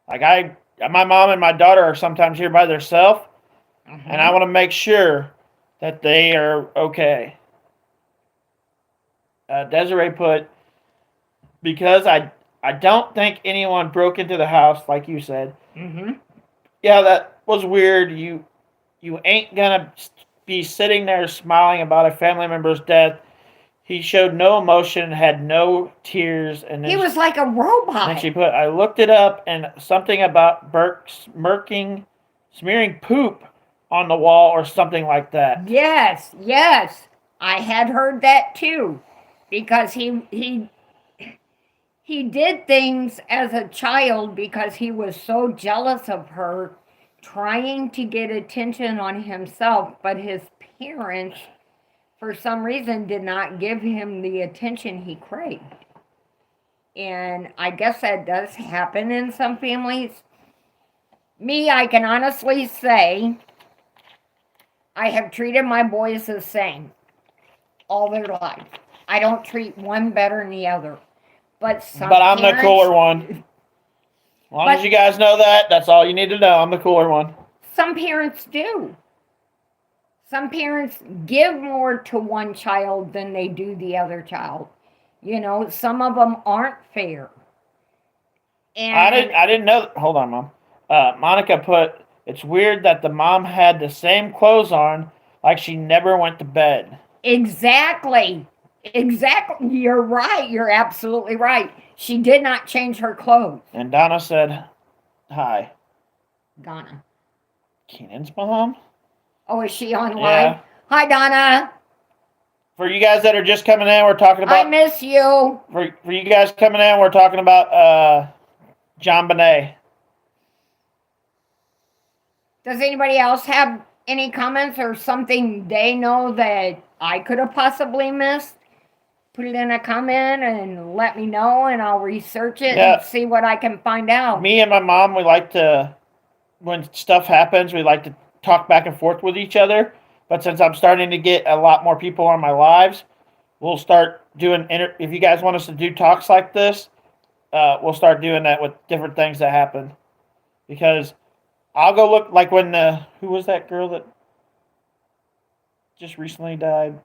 Like my mom and my daughter are sometimes here by themselves, and I want to make sure that they are okay. Desiree put, because I don't think anyone broke into the house like you said. Mm-hmm. Yeah, that was weird. You ain't gonna be sitting there smiling about a family member's death. He showed no emotion, had no tears, and then He was like a robot. then she put, I looked it up, and something about Burke smearing poop on the wall or something like that. Yes, yes. I had heard that too. Because he did things as a child because he was so jealous of her, trying to get attention on himself, but his parents, for some reason, did not give him the attention he craved. And I guess that does happen in some families. Me, I can honestly say I have treated my boys the same all their life. I don't treat one better than the other. But I'm the cooler one. As long as you guys know that, that's all you need to know. I'm the cooler one. Some parents do. Some parents give more to one child than they do the other child. You know, some of them aren't fair. And I didn't know. Hold on, Mom. Monica put, it's weird that the mom had the same clothes on, like she never went to bed. Exactly. You're right. You're absolutely right. She did not change her clothes. And Donna said, hi. Donna. Keenan's mom? Oh, is she on live? Yeah. Hi, Donna. For you guys that are just coming in, we're talking about... I miss you. For you guys coming in, we're talking about John Bonet. Does anybody else have any comments or something they know that I could have possibly missed? Put it in a comment and let me know, and I'll research it and see what I can find out. Me and my mom, we like to, when stuff happens, we like to talk back and forth with each other. But since I'm starting to get a lot more people on my lives, we'll start doing, if you guys want us to do talks like this, we'll start doing that with different things that happen. Because I'll go look, like when, who was that girl that just recently died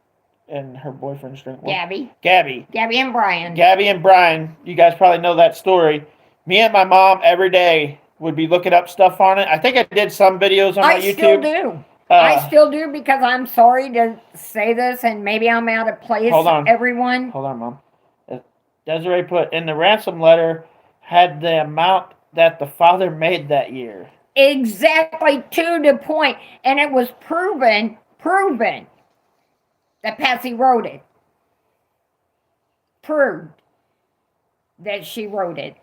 and her boyfriend's drink? Gabby. Gabby and Brian. Gabby and Brian, you guys probably know that story. Me and my mom every day would be looking up stuff on it. I think I did some videos on my YouTube. I still do. I still do, because I'm sorry to say this, and maybe I'm out of place, everyone. Hold on, Mom. Desiree put, in the ransom letter, had the amount that the father made that year. Exactly, to the point. And it was proven that Patsy wrote it. Proved that she wrote it.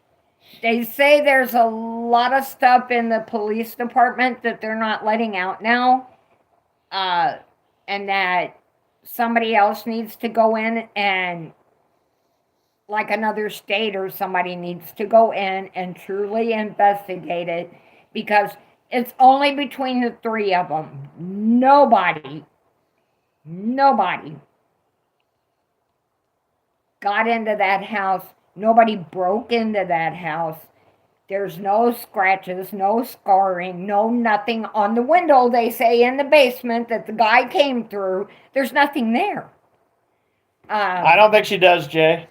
They say there's a lot of stuff in the police department that they're not letting out now. And that somebody else needs to go in and, like another state or somebody needs to go in and truly investigate it, because it's only between the three of them. Nobody got into that house. Nobody broke into that house. There's no scratches, no scarring, no nothing on the window, they say, in the basement that the guy came through. There's nothing there. I don't think she does, Jay.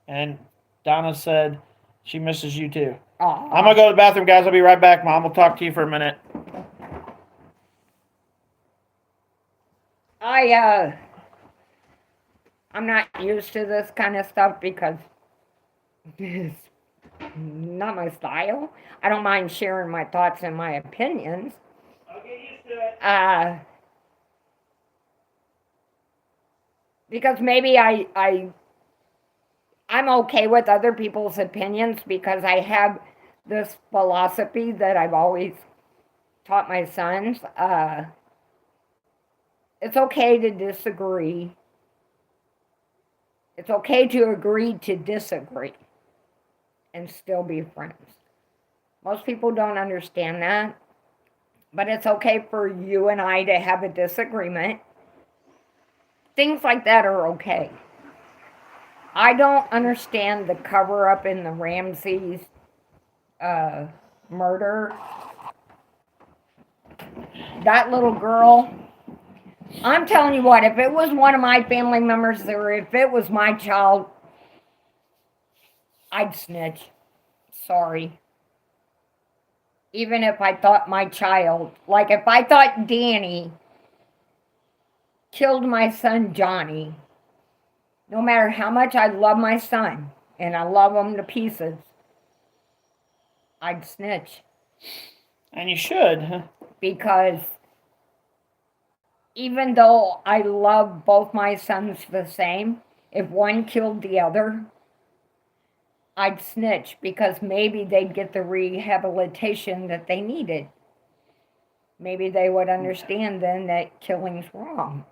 And Donna said she misses you too. I'm going to go to the bathroom, guys. I'll be right back, Mom. We'll talk to you for a minute. I'm not used to this kind of stuff because it's not my style. I don't mind sharing my thoughts and my opinions. I'll get used to it. Because maybe I'm okay with other people's opinions, because I have this philosophy that I've always taught my sons. It's okay to disagree. It's okay to agree to disagree and still be friends. Most people don't understand that, but it's okay for you and I to have a disagreement. Things like that are okay. I don't understand the cover-up in the Ramsey's murder. That little girl I'm telling you what, if it was one of my family members or if it was my child, I'd snitch. Sorry. Even if I thought my child, like if I thought Danny killed my son Johnny, no matter how much I love my son and I love him to pieces, I'd snitch. And you should. Because even though I love both my sons the same, if one killed the other, I'd snitch because maybe they'd get the rehabilitation that they needed. Maybe they would understand then that killing's wrong.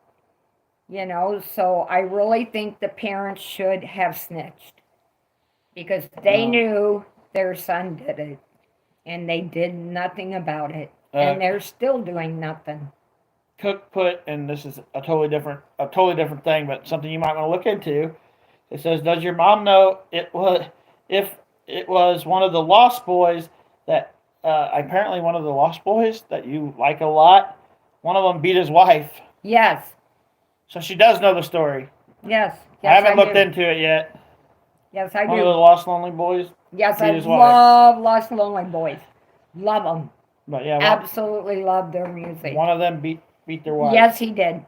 You know, so I really think the parents should have snitched because they knew their son did it and they did nothing about it. And they're still doing nothing. Cook put, and this is a totally different thing, but something you might want to look into. It says, does your mom know if it was one of the Lost Boys that apparently one of the Lost Boys that you like a lot, one of them beat his wife. Yes. So she does know the story. Yes. I haven't looked into it yet. Yes, I do. One of the Lost Lonely Boys. Yes, beat I his wife. love Lost Lonely Boys. Love them. But yeah, Absolutely love their music. one of them beat their wife. Yes, he did.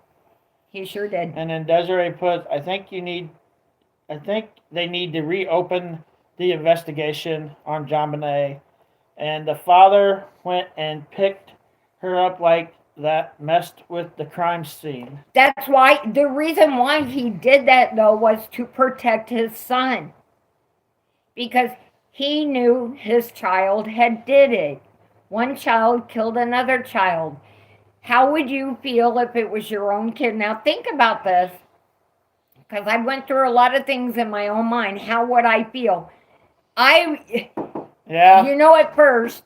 He sure did. And then Desiree put, I think they need to reopen the investigation on John Bonet. And the father went and picked her up like that, messed with the crime scene. That's why, the reason why he did that though was to protect his son. Because he knew his child had did it. One child killed another child. How would you feel if it was your own kid? Now think about this. Because I went through a lot of things in my own mind. How would I feel? Yeah. You know, at first,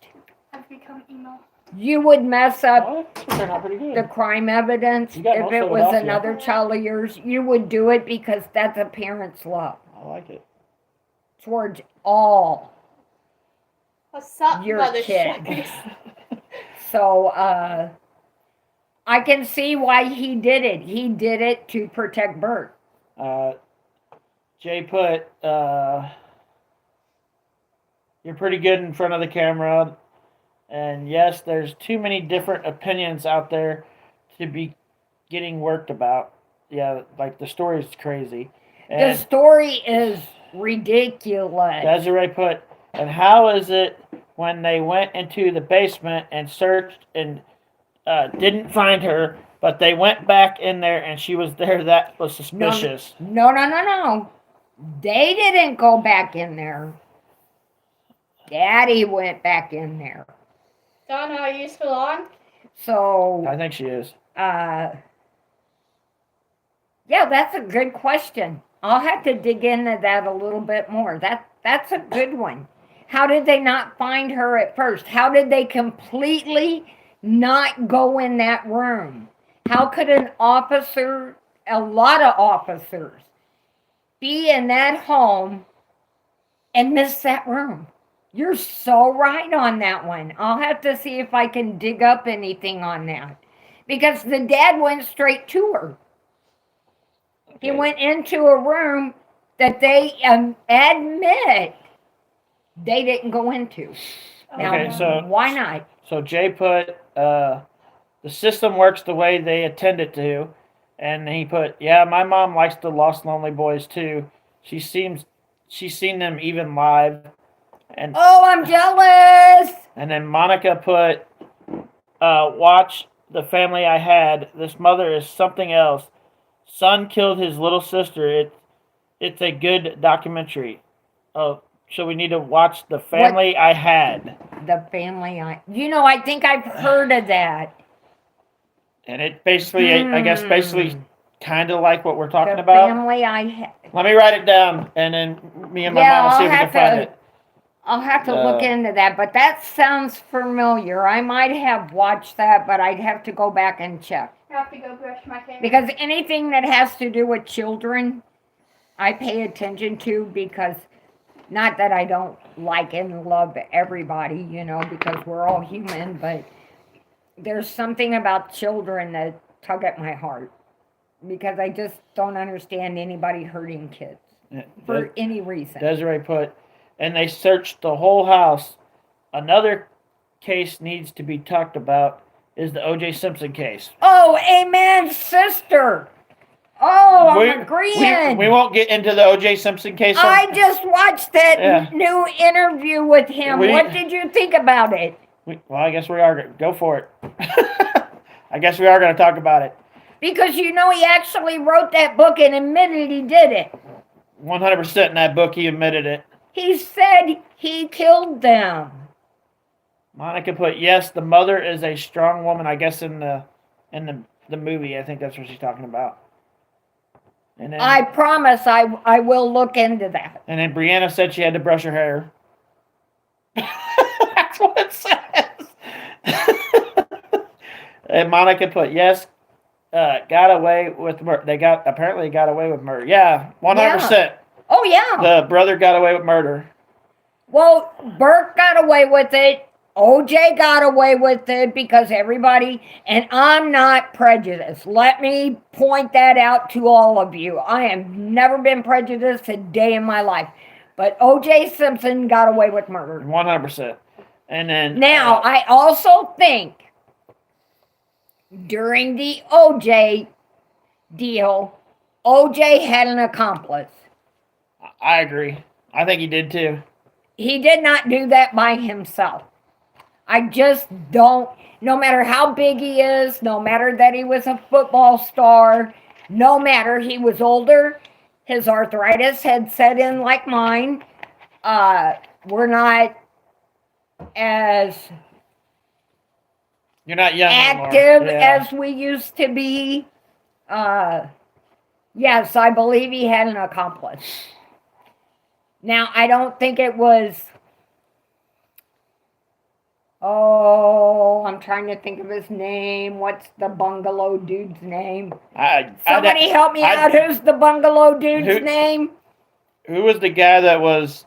I've become emo. you would mess up What? Turned out pretty good. the crime evidence. You got If most it of it was off yet. another child of yours, you would do it because that's a parent's love I like it. towards all What's up, your mother kid. suckers? So, I can see why he did it. He did it to protect Bert. Jay put, you're pretty good in front of the camera. And yes, there's too many different opinions out there to be getting worked about. Yeah, like the story's crazy. And The story is ridiculous. Desiree put, and how is it when they went into the basement and searched and didn't find her, but they went back in there and she was there? That was suspicious. No. They didn't go back in there. Daddy went back in there. Donna, are you still on? So, I think she is. yeah, that's a good question. I'll have to dig into that a little bit more. That's a good one. How did they not find her at first? How did they completely not go in that room? How could a lot of officers, be in that home and miss that room? You're so right on that one. I'll have to see if I can dig up anything on that. Because the dad went straight to her. He went into a room that they admit they didn't go into. Now, Okay, so- why not? So Jay put, the system works the way they intend it to. And he put, yeah, my mom likes the Lost Lonely Boys too. She's seen them even live. And Oh, I'm jealous. And then Monica put, watch The Family I Had. This mother is something else. Son killed his little sister. It's a good documentary. Oh, so we need to watch The Family I Had. The Family I think I've heard of that. And it basically, I guess, kind of like what we're talking The about. Family I Had. Let me write it down, and then me and my mom will see if we can find it. I'll have to look into that, but that sounds familiar. I might have watched that, but I'd have to go back and check. I have to go brush my hair. Because anything that has to do with children, I pay attention to because, not that I don't like and love everybody, because we're all human, but there's something about children that tug at my heart because I just don't understand anybody hurting kids for any reason. Desiree put, and they searched the whole house. Another case needs to be talked about is the O.J. Simpson case. Oh, amen, sister. Oh, I'm agreeing. We won't get into the O.J. Simpson case. I just watched that new interview with him. What did you think about it? Well, I guess we are. Go for it. I guess we are going to talk about it. Because he actually wrote that book and admitted he did it. 100% in that book, he admitted it. He said he killed them. Monica put, yes, the mother is a strong woman, I guess, in the movie. I think that's what she's talking about. And then, I promise I will look into that. And then Brianna said she had to brush her hair. That's what it says. And Monica put, yes, got away with murder. Apparently got away with murder. Yeah, 100%. Yeah. Oh, yeah. The brother got away with murder. Well, Burke got away with it. OJ got away with it because everybody, and I'm not prejudiced. Let me point that out to all of you. I have never been prejudiced a day in my life. But OJ Simpson got away with murder. 100%. And then... Now, I also think during the OJ deal, OJ had an accomplice. I agree. I think he did too. He did not do that by himself. I just don't, no matter how big he is, no matter that he was a football star, no matter he was older, his arthritis had set in like mine. We're not as You're not young active as we used to be. Yes, I believe he had an accomplice. Now, I don't think it was... Oh, I'm trying to think of his name. What's the bungalow dude's name? Somebody help me out. Who's the bungalow dude's name? Who was the guy that was...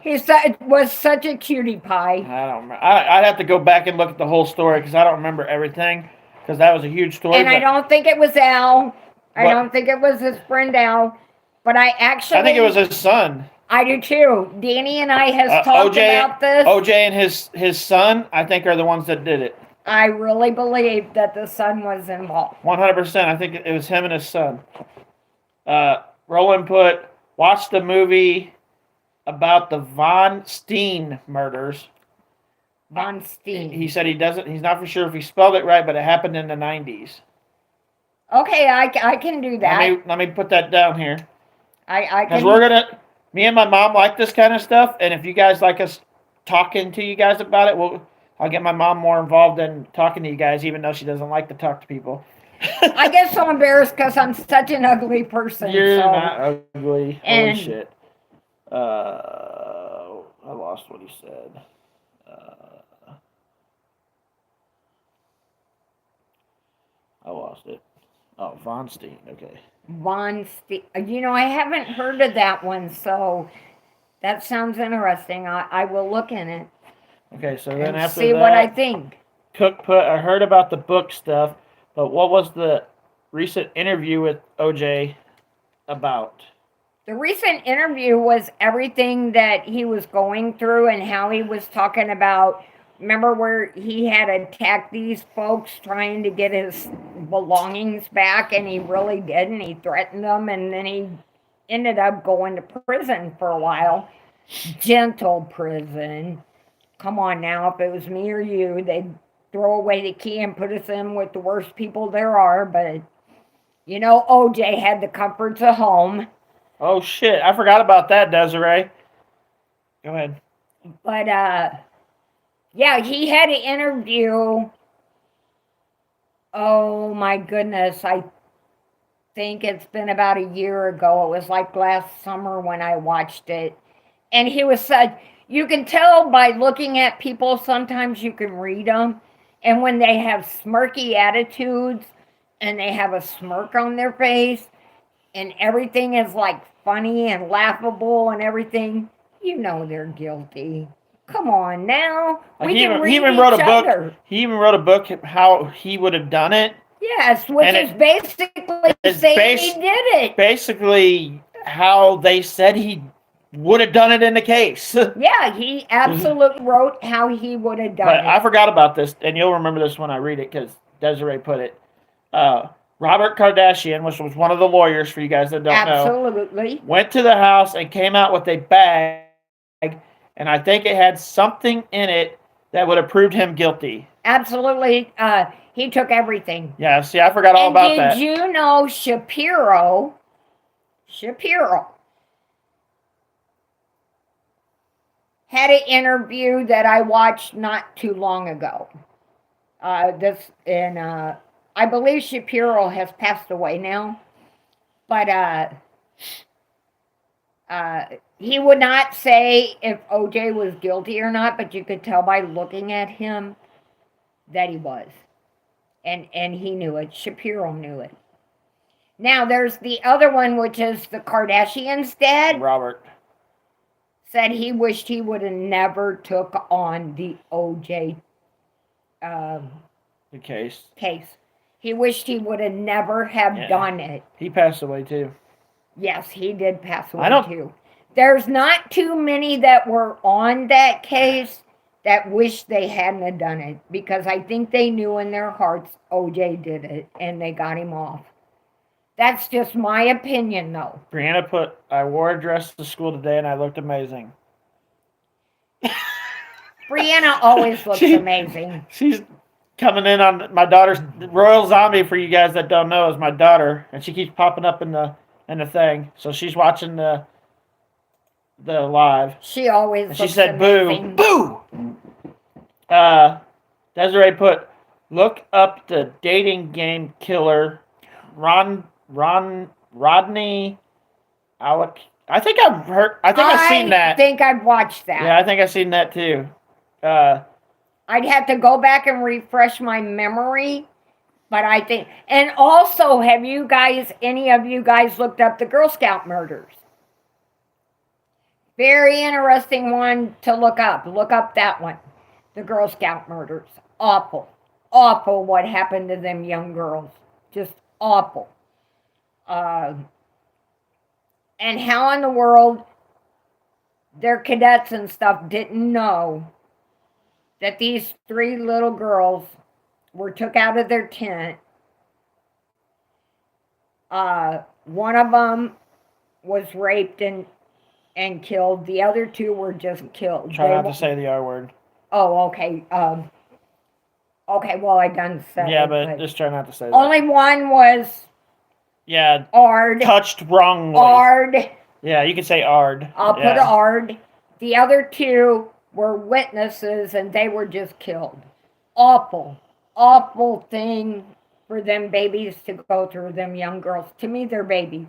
He was such a cutie pie. I don't remember. I'd have to go back and look at the whole story because I don't remember everything because that was a huge story. And I don't think it was Al. I don't think it was his friend Al. But I think it was his son. I do too. Danny and I has talked about this. OJ and his son, I think, are the ones that did it. I really believe that the son was involved. 100%. I think it was him and his son. Roland put, watch the movie about the Von Steen murders. Von Steen. He said he's not for sure if he spelled it right, but it happened in the 90s. Okay, I can do that. Let me put that down here. I Because me and my mom like this kind of stuff, and if you guys like us talking to you guys about it, I'll get my mom more involved in talking to you guys, even though she doesn't like to talk to people. I get so embarrassed because I'm such an ugly person. You're not ugly. And holy shit. I lost what he said. I lost it. Oh, Von Steen. Okay. Von Steen. I haven't heard of that one, so that sounds interesting. I will look in it. Okay, so then after see that, what I think. Cook put, I heard about the book stuff, but what was the recent interview with OJ about? The recent interview was everything that he was going through and how he was talking about. Remember where he had attacked these folks trying to get his belongings back, and he really did, and he threatened them, and then he ended up going to prison for a while. Gentle prison. Come on now, if it was me or you, they'd throw away the key and put us in with the worst people there are, but, OJ had the comforts of home. Oh, shit. I forgot about that, Desiree. Go ahead. But, yeah, he had an interview. Oh, my goodness. I think it's been about a year ago. It was like last summer when I watched it. And he was said, you can tell by looking at people, sometimes you can read them. And when they have smirky attitudes and they have a smirk on their face and everything is like funny and laughable and everything, they're guilty. Come on now. He even wrote a book how he would have done it. Yes, which And is it- basically it's saying he did it. Basically, how they said he would have done it in the case. Yeah, he absolutely wrote how he would have done But it. I forgot about this, and you'll remember this when I read it because Desiree put it. Robert Kardashian, which was one of the lawyers for you guys that don't know, Absolutely. went to the house and came out with a bag, and I think it had something in it that would have proved him guilty. Absolutely. He took everything. Yeah, see, I forgot all And about did that. you know Shapiro had an interview that I watched not too long ago. I believe Shapiro has passed away now, but he would not say if OJ was guilty or not, but you could tell by looking at him that he was. And he knew it. Shapiro knew it. Now there's the other one, which is the Kardashians' dad. Robert Said he wished he would have never took on the OJ the case. He wished he would have never have done it. He passed away too. Yes, he did pass away I don't- too. There's not too many that were on that case that wish they hadn't have done it because I think they knew in their hearts OJ did it and they got him off. That's just my opinion, though. Brianna put, I wore a dress to school today and I looked amazing. Brianna always looks amazing. She's coming in on my daughter's Royal Zombie. For you guys that don't know, is my daughter, and she keeps popping up in the thing. So she's watching the live. She always And looks she said, amazing. "Boo, boo." Desiree put, look up the dating game killer, Rodney Alec. I think I've heard. I think I've seen that. I think I've watched that. Yeah, I think I've seen that too. I'd have to go back and refresh my memory, but I think. And also, have you guys, any of you guys, looked up the Girl Scout murders? Very interesting one to look up. Look up that one, the Girl Scout murders. Awful, awful what happened to them young girls. Just awful. And how in the world their cadets and stuff didn't know that these 3 little girls were took out of their tent. One of them was raped and killed. The other 2 were just killed. Try not to say the R word. Oh, okay. Okay, well, I done said Yeah, it, but just try not to say that. only one was Ard. Touched wrongly. Ard. Yeah, you can say Ard. I'll put Ard. The other 2 were witnesses, and they were just killed. Awful, awful thing for them babies to go through, them young girls. To me, they're babies.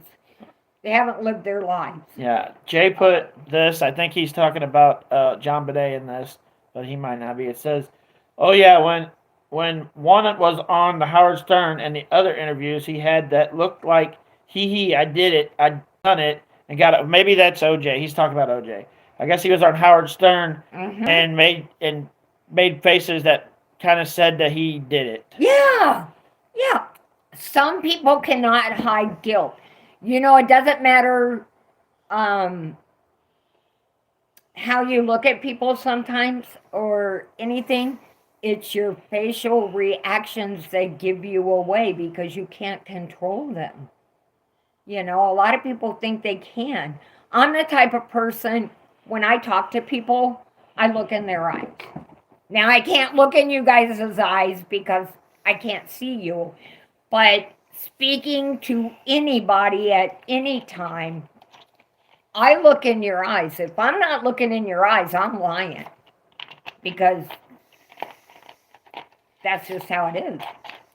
They haven't lived their lives. Yeah, Jay put this. I think he's talking about John Bidet in this, but he might not be. It says, "Oh yeah, when one was on the Howard Stern and the other interviews, he had that looked like I did it, I done it, and got it." Maybe that's OJ. He's talking about OJ. I guess he was on Howard Stern and made faces that kind of said that he did it. Yeah. Some people cannot hide guilt. You know, it doesn't matter how you look at people sometimes or anything. It's your facial reactions that give you away because you can't control them. You know, a lot of people think they can. I'm the type of person, when I talk to people, I look in their eyes. Now, I can't look in you guys' eyes because I can't see you, but speaking to anybody at any time, I look in your eyes. If I'm not looking in your eyes, I'm lying because that's just how it is.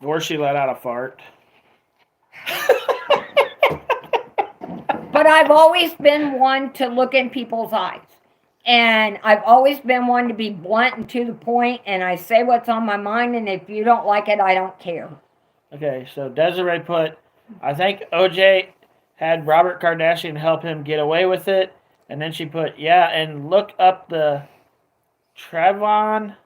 Or she let out a fart. But I've always been one to look in people's eyes. And I've always been one to be blunt and to the point, and I say what's on my mind, and if you don't like it, I don't care. Okay, so Desiree put, I think OJ had Robert Kardashian help him get away with it. And then she put, yeah, and look up the Trayvon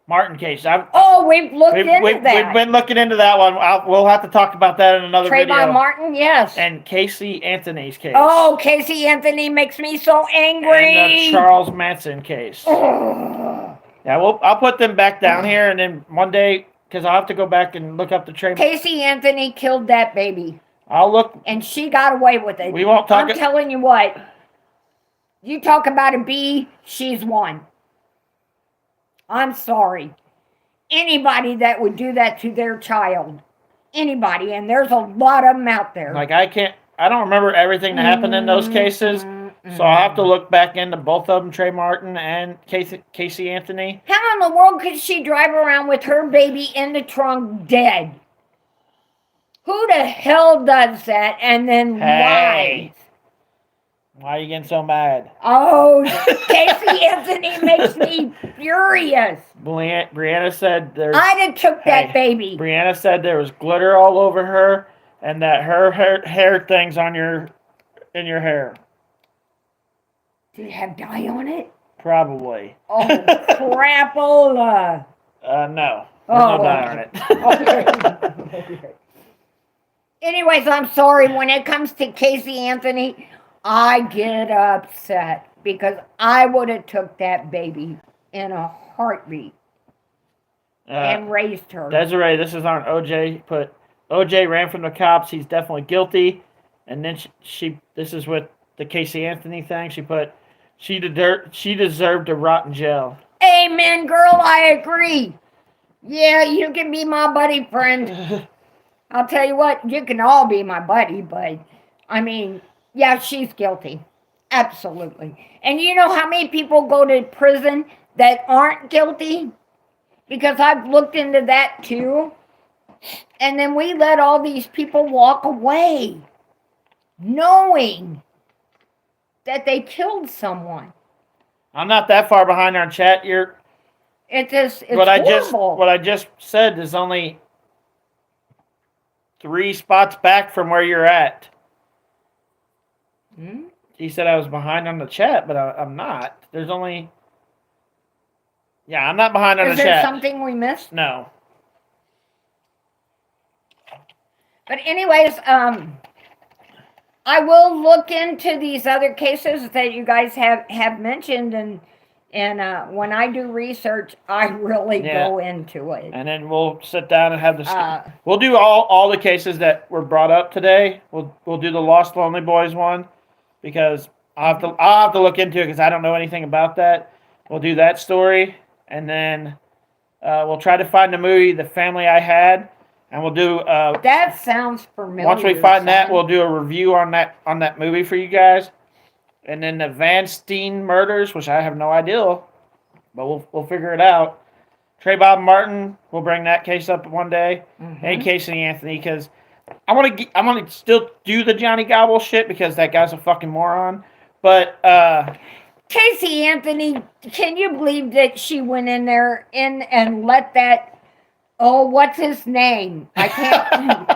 Martin case. Oh, we've looked into We've that. been looking into that one. We'll have to talk about that in another video. Trayvon Martin, yes. And Casey Anthony's case. Oh, Casey Anthony makes me so angry. And the Charles Manson case. Ugh. Yeah, I'll put them back down here, and then one day, because I'll have to go back and look up the Trayvon. Casey Anthony killed that baby. I'll look. And she got away with it. We won't talk. I'm telling you what. You talk about a B, she's one. I'm sorry. Anybody that would do that to their child. Anybody. And there's a lot of them out there. Like, I don't remember everything that happened in those cases. So I'll have to look back into both of them, Trey Martin and Casey Anthony. How in the world could she drive around with her baby in the trunk dead? Who the hell does that? And then Hey. Why are you getting so mad? Oh, Casey Anthony makes me furious. Brianna said there's... I'd have took that baby. Brianna said there was glitter all over her and that her hair things in your hair. Did it have dye on it? Probably. Oh, crapola. No. There's no dye on it. Okay. Anyways, I'm sorry. When it comes to Casey Anthony, I get upset because I would have took that baby in a heartbeat and raised her. Desiree, this is on OJ. OJ ran from the cops. He's definitely guilty. And then this is with the Casey Anthony thing. She put, she deserved to rot in jail. Amen, girl. I agree. Yeah, you can be my buddy, friend. I'll tell you what, you can all be my buddy, but I mean, yeah, she's guilty. Absolutely. And you know how many people go to prison that aren't guilty? Because I've looked into that too. And then we let all these people walk away, knowing that they killed someone. I'm not that far behind on chat. It's horrible. What I just said is only 3 spots back from where you're at. Hmm? He said I was behind on the chat, but I'm not. There's only... Yeah, I'm not behind on the chat. Is there something we missed? No. But anyways, I will look into these other cases that you guys have mentioned, and when I do research, I really go into it. And then we'll sit down and have this. We'll do all the cases that were brought up today. We'll do the Lost Lonely Boys one because I'll have to look into it because I don't know anything about that. We'll do that story, and then we'll try to find the movie The Family I Had. And we'll do. That sounds familiar. Once we find that, we'll do a review on that movie for you guys. And then the Van Steen murders, which I have no idea, but we'll figure it out. Trayvon Martin, we'll bring that case up one day, and Casey Anthony, because I want to still do the Johnny Gobble shit because that guy's a fucking moron. But Casey Anthony, can you believe that she went in there and let that? Oh, what's his name? I can't.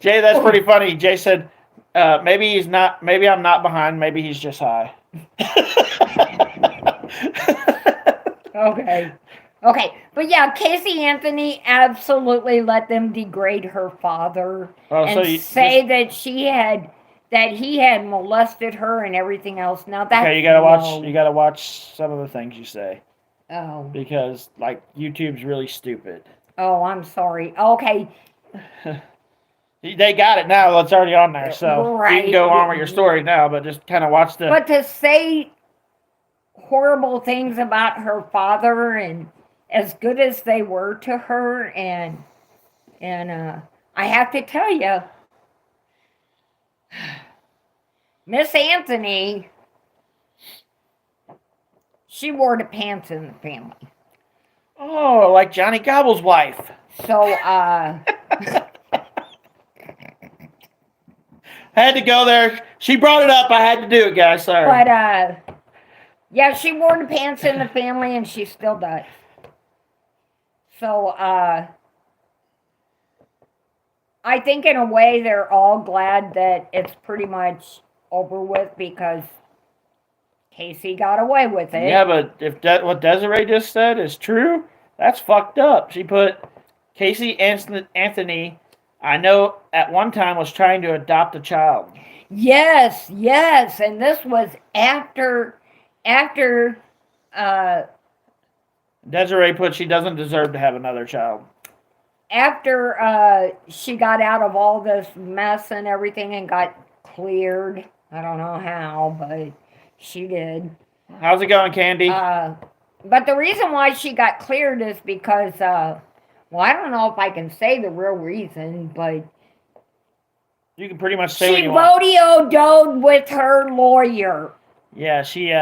Jay, that's pretty funny. Jay said, maybe he's not. Maybe I'm not behind. Maybe he's just high. Okay. But yeah, Casey Anthony absolutely let them degrade her father and say that he had molested her and everything else. Now that's okay. You gotta watch some of the things you say. Oh. Because, YouTube's really stupid. Oh, I'm sorry. Okay. They got it now. It's already on there. So you can go on with your story now, but just kind of watch the... But to say horrible things about her father and as good as they were to her and I have to tell you, Miss Anthony... She wore the pants in the family. Oh, like Johnny Gobble's wife. So, I had to go there. She brought it up. I had to do it, guys. Sorry. But, yeah, she wore the pants in the family, and she still does. So, I think in a way they're all glad that it's pretty much over with because Casey got away with it. Yeah, but if what Desiree just said is true, That's fucked up. She put Casey Anthony, I know at one time was trying to adopt a child. Yes, yes, and this was after Desiree put she doesn't deserve to have another child. after she got out of all this mess and everything and got cleared. I don't know how, but she did. How's it going, Candy? But the reason why she got cleared is because, well, I don't know if I can say the real reason, but You can pretty much say what she you want. rodeo-doed with her lawyer. Yeah, she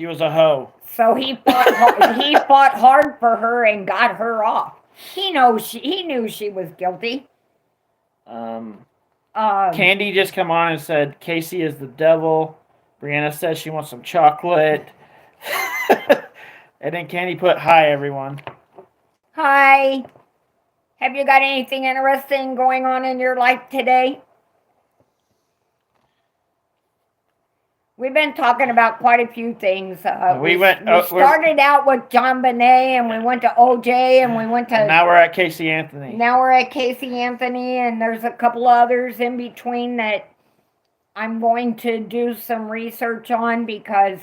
was a hoe. So he fought hard for her and got her off. He knew she was guilty. Candy just come on and said Casey is the devil. Brianna says she wants some chocolate. And then Candy put, hi, everyone. Hi. Have you got anything interesting going on in your life today? We've been talking about quite a few things. We started out with John Bonet, and we went to OJ, and we went to... Now we're at Casey Anthony. Now we're at Casey Anthony, and there's a couple others in between that I'm going to do some research on because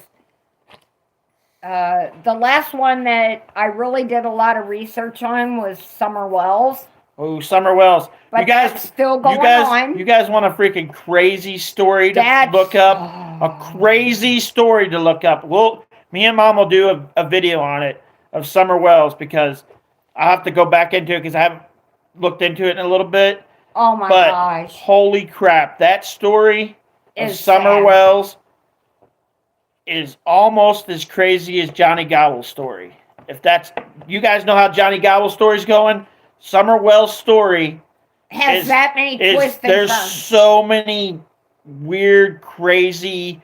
the last one that I really did a lot of research on was Summer Wells. Oh, Summer Wells. But you guys, that's still going on. You guys want a freaking crazy story to look up? A crazy story to look up. Me and Mom will do a video on it of Summer Wells because I have to go back into it because I haven't looked into it in a little bit. Oh my gosh. Holy crap. That story of Summer sad. Wells is almost as crazy as Johnny Gobble's story. You guys know how Johnny Gobble's story's going? Summer Wells' story has that many twists and there's turns. So many weird, crazy,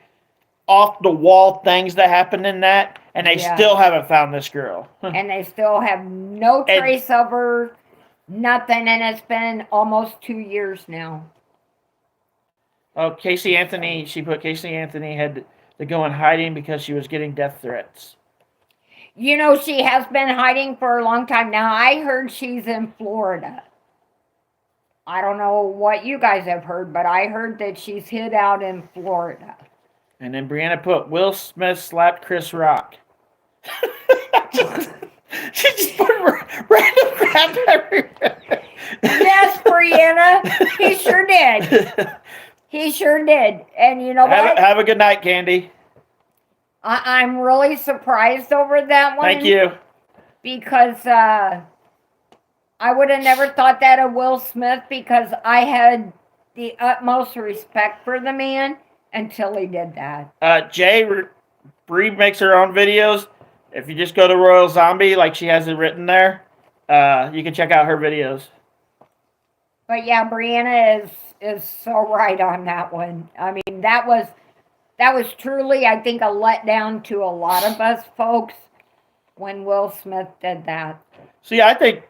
off-the-wall things that happened in that, and they still haven't found this girl. And they still have no trace of her, nothing, and it's been almost 2 years now. Oh, Casey Anthony, she put Casey Anthony had to go in hiding because she was getting death threats. You know, she has been hiding for a long time now. I heard she's in Florida. I don't know what you guys have heard, but I heard that she's hid out in Florida. And then Brianna put, Will Smith slapped Chris Rock. She just put random crap everywhere. Yes, Brianna. He sure did. He sure did. And you know what? Have a good night, Candy. I'm really surprised over that one. Thank you. Because I would have never thought that of Will Smith because I had the utmost respect for the man until he did that. Bree makes her own videos. If you just go to Royal Zombie, like she has it written there, you can check out her videos. But yeah, Brianna is so right on that one. I mean, that was truly, I think, a letdown to a lot of us folks when Will Smith did that. See, I think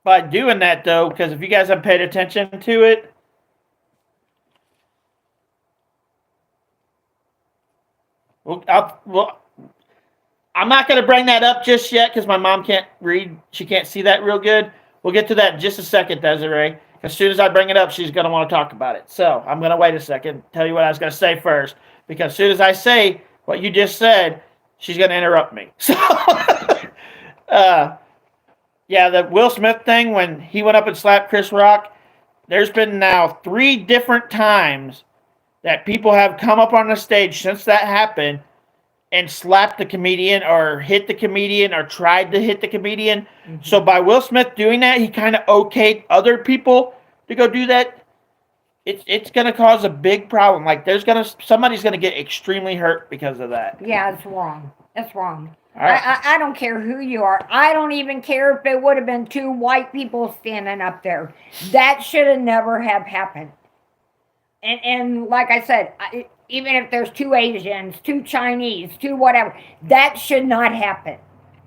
by doing that, though, because if you guys have paid attention to it, I'm not going to bring that up just yet because my mom can't read. She can't see that real good. We'll get to that in just a second, Desiree. As soon as I bring it up, she's going to want to talk about it. So I'm going to wait a second, tell you what I was going to say first. Because as soon as I say what you just said, she's going to interrupt me. So, yeah, the Will Smith thing, when he went up and slapped Chris Rock, there's been now 3 different times that people have come up on the stage since that happened and slapped the comedian or hit the comedian or tried to hit the comedian. Mm-hmm. So by Will Smith doing that, he kind of okayed other people to go do that. It's going to cause a big problem. Like somebody's going to get extremely hurt because of that. Yeah, it's wrong. It's wrong. Right. I don't care who you are. I don't even care if it would have been 2 white people standing up there. That should have never have happened. And like I said, even if there's 2 Asians, 2 Chinese, 2 whatever, that should not happen.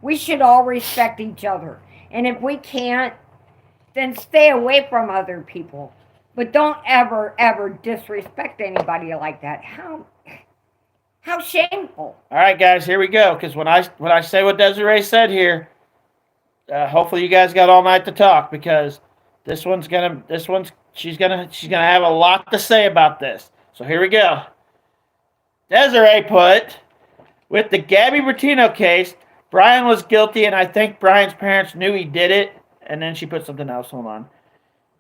We should all respect each other. And if we can't, then stay away from other people. But don't ever, ever disrespect anybody like that. How shameful. All right, guys, here we go. Because when I say what Desiree said here, hopefully you guys got all night to talk, because she's gonna have a lot to say about this. So here we go. Desiree put, with the Gabby Bertino case, Brian was guilty, and I think Brian's parents knew he did it. And then she put something else. Hold on.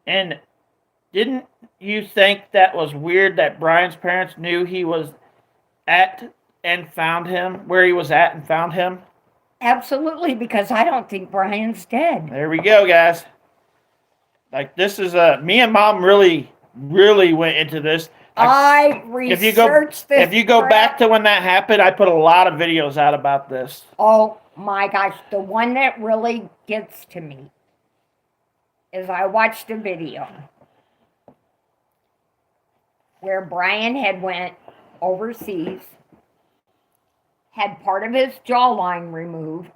And didn't you think that was weird that Brian's parents knew he was at and found him, where he was at and found him? Absolutely, because I don't think Brian's dead. There we go, guys. Like, this is me and Mom really went into this. I researched this. If you go back to when that happened, I put a lot of videos out about this. Oh my gosh, the one that really gets to me is I watched a video where Brian had went overseas, had part of his jawline removed,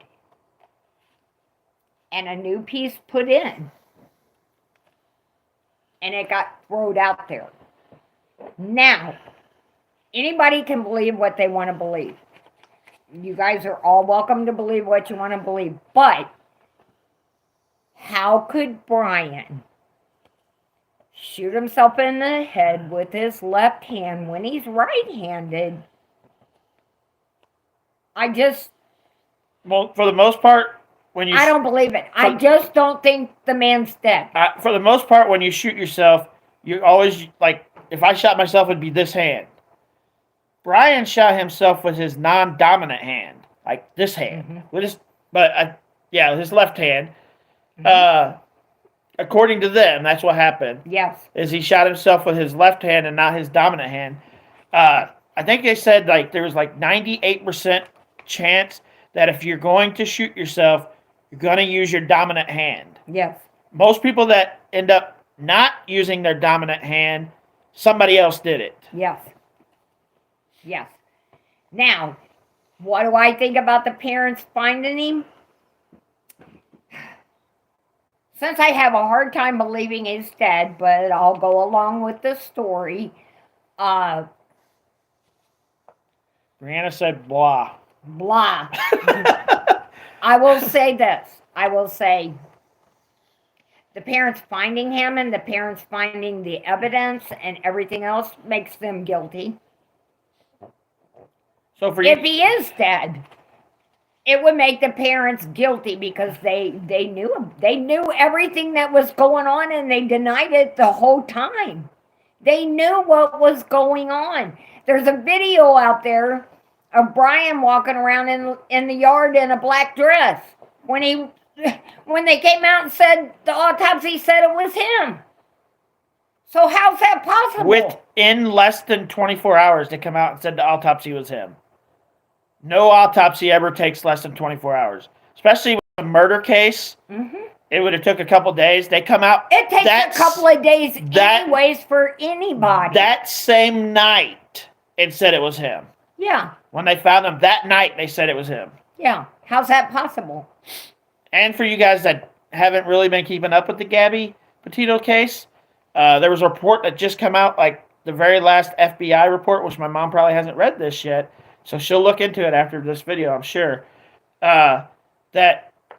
and a new piece put in. And it got thrown out there. Now, anybody can believe what they want to believe. You guys are all welcome to believe what you want to believe. But how could Brian shoot himself in the head with his left hand when he's right-handed? Well, for the most part, I don't believe it. I just don't think the man's dead. For the most part, when you shoot yourself, you always, like, if I shot myself, it'd be this hand. Brian shot himself with his non-dominant hand, like this hand, with his, his left hand. According to them, that's what happened. Yes, is he shot himself with his left hand and not his dominant hand. I think they said like there was like 98% chance that if you're going to shoot yourself, you're going to use your dominant hand. yes. Most people that end up not using their dominant hand, somebody else did it. Yes. Yes. Now, what do I think about the parents finding him? Since I have a hard time believing he's dead, but I'll go along with the story. Brianna said blah. Blah. I will say this. I will say the parents finding him and the parents finding the evidence and everything else makes them guilty. So for you, if he is dead, it would make the parents guilty because they knew him. They knew everything that was going on and they denied it the whole time. They knew what was going on. There's a video out there of Brian walking around in the yard in a black dress when they came out and said the autopsy said it was him. So how's that possible? Within less than 24 hours, they come out and said the autopsy was him. No autopsy ever takes less than 24 hours, especially with a murder case. It would have took a couple days. They come out. It takes a couple of days anyways for anybody. That same night, it said it was him. Yeah. When they found him that night, they said it was him. Yeah. How's that possible? And for you guys that haven't really been keeping up with the Gabby Petito case, there was a report that just came out, like the very last FBI report, which my mom probably hasn't read this yet, so she'll look into it after this video, I'm sure. That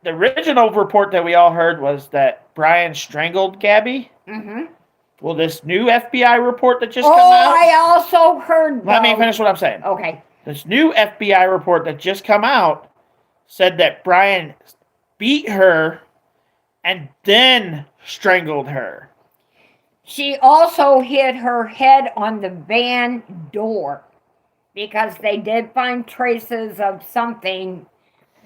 the original report that we all heard was that Brian strangled Gabby. Well, this new FBI report that just came out. I also heard. Let me finish what I'm saying. Okay. This new FBI report that just come out said that Brian beat her and then strangled her. She also hit her head on the van door because they did find traces of something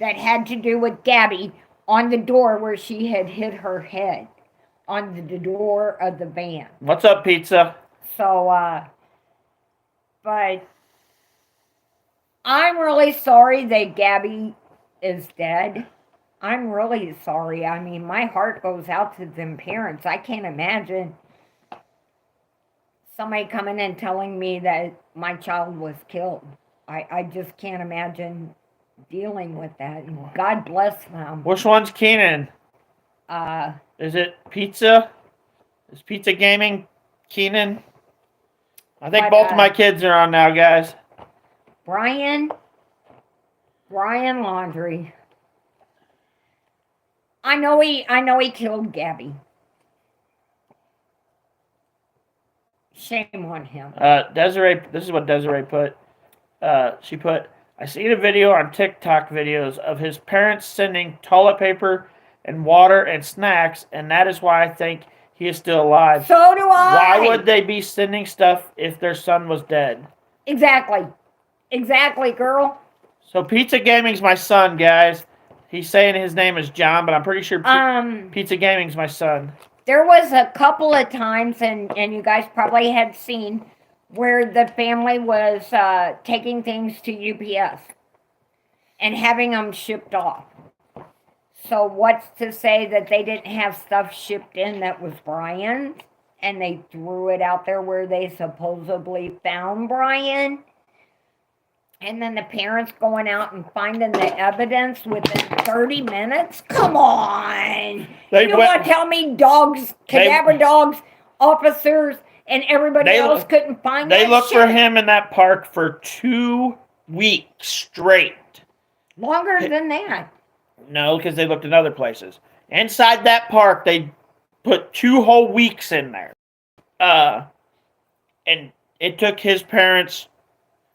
that had to do with Gabby on the door where she had hit her head on the door of the van. What's up, pizza? So, but I'm really sorry that Gabby is dead. I'm really sorry. I mean, my heart goes out to them parents. I can't imagine somebody coming and telling me that my child was killed. I just can't imagine dealing with that. God bless them. Which one's Keenan? Is it Pizza? Is Pizza Gaming Keenan? I think both of my kids are on now, guys. Brian Laundrie. I know he killed Gabby. Shame on him. Desiree, this is what Desiree put. She put, I seen a video on TikTok videos of his parents sending toilet paper and water and snacks, and that is why I think he is still alive. So do I. Why would they be sending stuff if their son was dead? Exactly. Exactly, girl. So Pizza Gaming's my son, guys. He's saying his name is John, but I'm pretty sure Pizza Gaming's my son. There was a couple of times, and you guys probably had seen, where the family was taking things to UPS and having them shipped off. So what's to say that they didn't have stuff shipped in that was Brian's, and they threw it out there where they supposedly found Brian? And then the parents going out and finding the evidence within 30 minutes? Come on! You want to tell me dogs, cadaver dogs, officers, and everybody else couldn't find that They looked shit? for him in that park for 2 weeks straight. Longer than that. No, because they looked in other places. Inside that park, they put 2 whole weeks in there. And it took his parents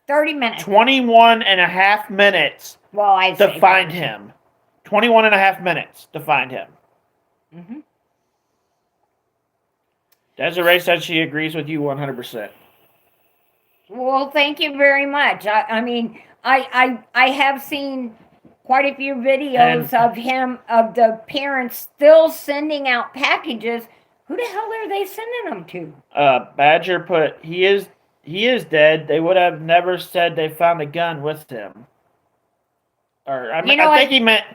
30 minutes. 21 and a half minutes to find him. 21 and a half minutes to find him. Mm-hmm. Desiree said she agrees with you 100%. Well, thank you very much. I mean, I have seen quite a few videos of the parents still sending out packages. Who the hell are they sending them to? Badger put, he is dead. They would have never said they found a gun with him. Or I think he meant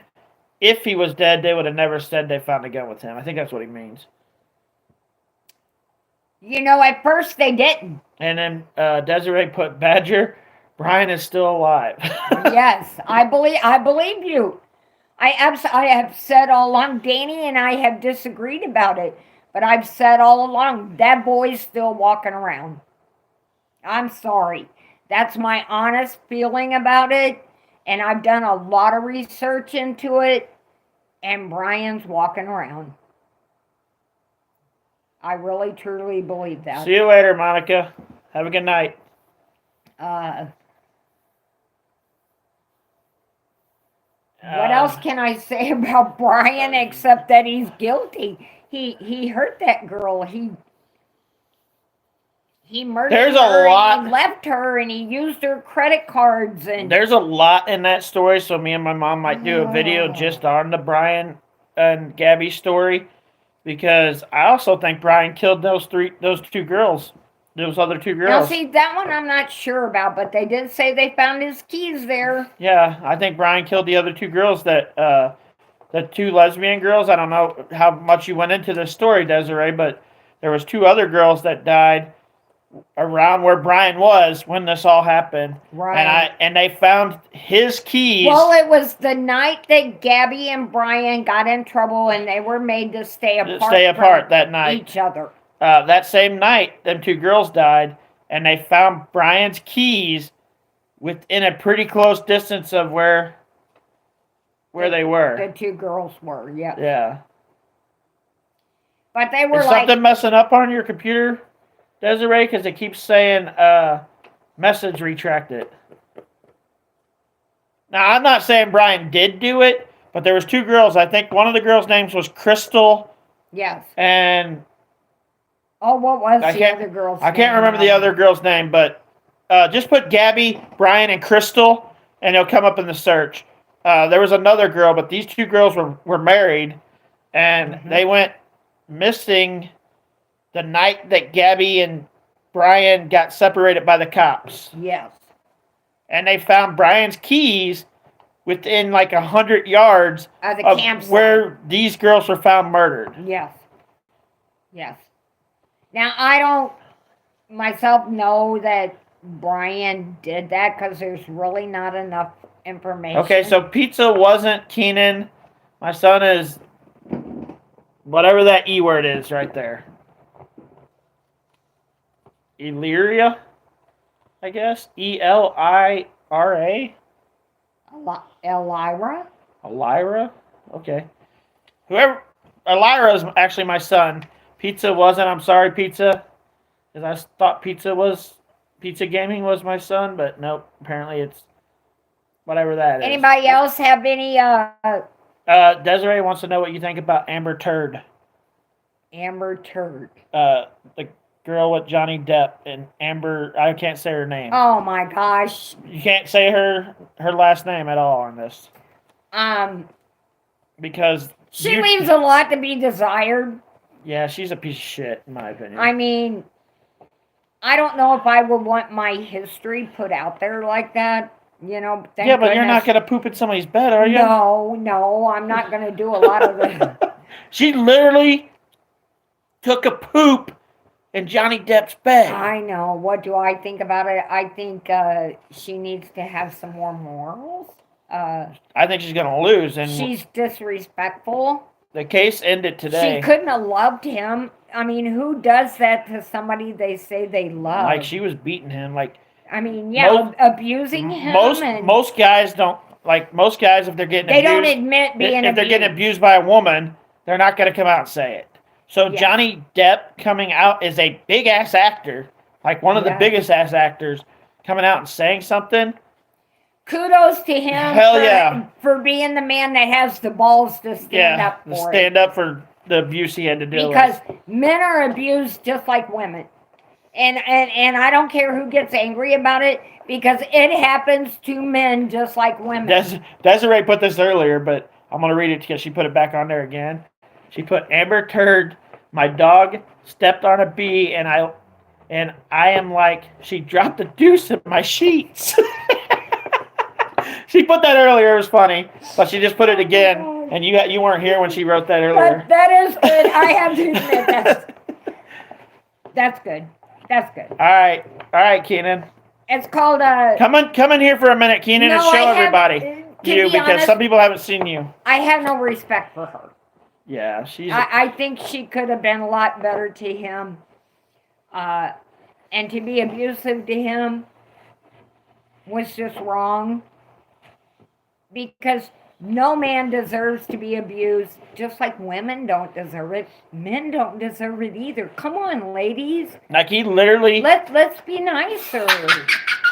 if he was dead, they would have never said they found a gun with him. I think that's what he means. At first they didn't. And then Desiree put, Badger, Brian is still alive. Yes, I believe you. I have said all along, Danny and I have disagreed about it, but I've said all along, that boy's still walking around. I'm sorry. That's my honest feeling about it, and I've done a lot of research into it, and Brian's walking around. I really, truly believe that. See you later, Monica. Have a good night. What else can I say about Brian except that he's guilty? He hurt that girl. He murdered her. And he left her, and he used her credit cards. And there's a lot in that story, so me and my mom might do a video just on the Brian and Gabby story, because I also think Brian killed those other 2 girls. Now, see, that one I'm not sure about, but they did say they found his keys there. Yeah, I think Brian killed the other 2 girls, the 2 lesbian girls. I don't know how much you went into this story, Desiree, but there was 2 other girls that died around where Brian was when this all happened. Right. And they found his keys. Well, it was the night that Gabby and Brian got in trouble, and they were made to stay apart that night. Each other. That same night, them 2 girls died, and they found Brian's keys within a pretty close distance of where they were. The 2 girls were, yeah. Yeah. But they were Is something messing up on your computer, Desiree? Because it keeps saying message retracted. Now, I'm not saying Brian did do it, but there was 2 girls. I think one of the girls' names was Crystal. Yes. And what was the other girl's name? I can't remember the other girl's name, but just put Gabby, Brian, and Crystal, and it'll come up in the search. There was another girl, but these 2 girls were married, and they went missing the night that Gabby and Brian got separated by the cops. Yes. And they found Brian's keys within like 100 yards of the campsite where these girls were found murdered. Yes. Yes. Now, I don't myself know that Brian did that because there's really not enough information. Okay, so pizza wasn't Keenan. My son is whatever that E word is right there. Illyria, I guess. Eliria. R.A.? Elira? Elira? Okay. Elira is actually my son. Pizza wasn't. I'm sorry, Pizza. Because I thought Pizza Gaming was my son, but nope. Apparently it's whatever that is. Anybody else have any Desiree wants to know what you think about Amber Turd. Amber Turd? The girl with Johnny Depp and Amber. I can't say her name. Oh my gosh. You can't say her last name at all on this. Because she leaves a lot to be desired. Yeah, she's a piece of shit, in my opinion. I mean, I don't know if I would want my history put out there like that. You know, yeah, but you're not going to poop in somebody's bed, are you? No, I'm not going to do a lot of the... She literally took a poop in Johnny Depp's bed. I know. What do I think about it? I think she needs to have some more morals. I think she's going to lose. And she's disrespectful. The case ended today. She couldn't have loved him. I mean, who does that to somebody they say they love? Like, she was beating him. Like, I mean, yeah, abusing him. Most guys don't, like, most guys, if they're getting abused. They don't admit being abused. If they're getting abused by a woman, they're not going to come out and say it. So yes. Johnny Depp coming out is a big-ass actor, like one of the biggest-ass actors, coming out and saying something. Kudos to him for being the man that has the balls to stand up for it. Stand up for the abuse he had to deal with. Because men are abused just like women. And I don't care who gets angry about it, because it happens to men just like women. Desiree put this earlier, but I'm going to read it because she put it back on there again. She put, Amber Turd, my dog stepped on a bee, and I am like, she dropped a deuce in my sheets. She put that earlier. It was funny, but she just put it again, and you weren't here when she wrote that earlier. But that is good. I have to admit that's good. That's good. All right, Keenan. It's called Come in here for a minute, Keenan, and show everybody because honest, some people haven't seen you. I have no respect for her. Yeah, she's. I think she could have been a lot better to him, and to be abusive to him was just wrong. Because no man deserves to be abused, just like women don't deserve it. Men don't deserve it either. Come on, ladies. Like he literally. Let's be nicer.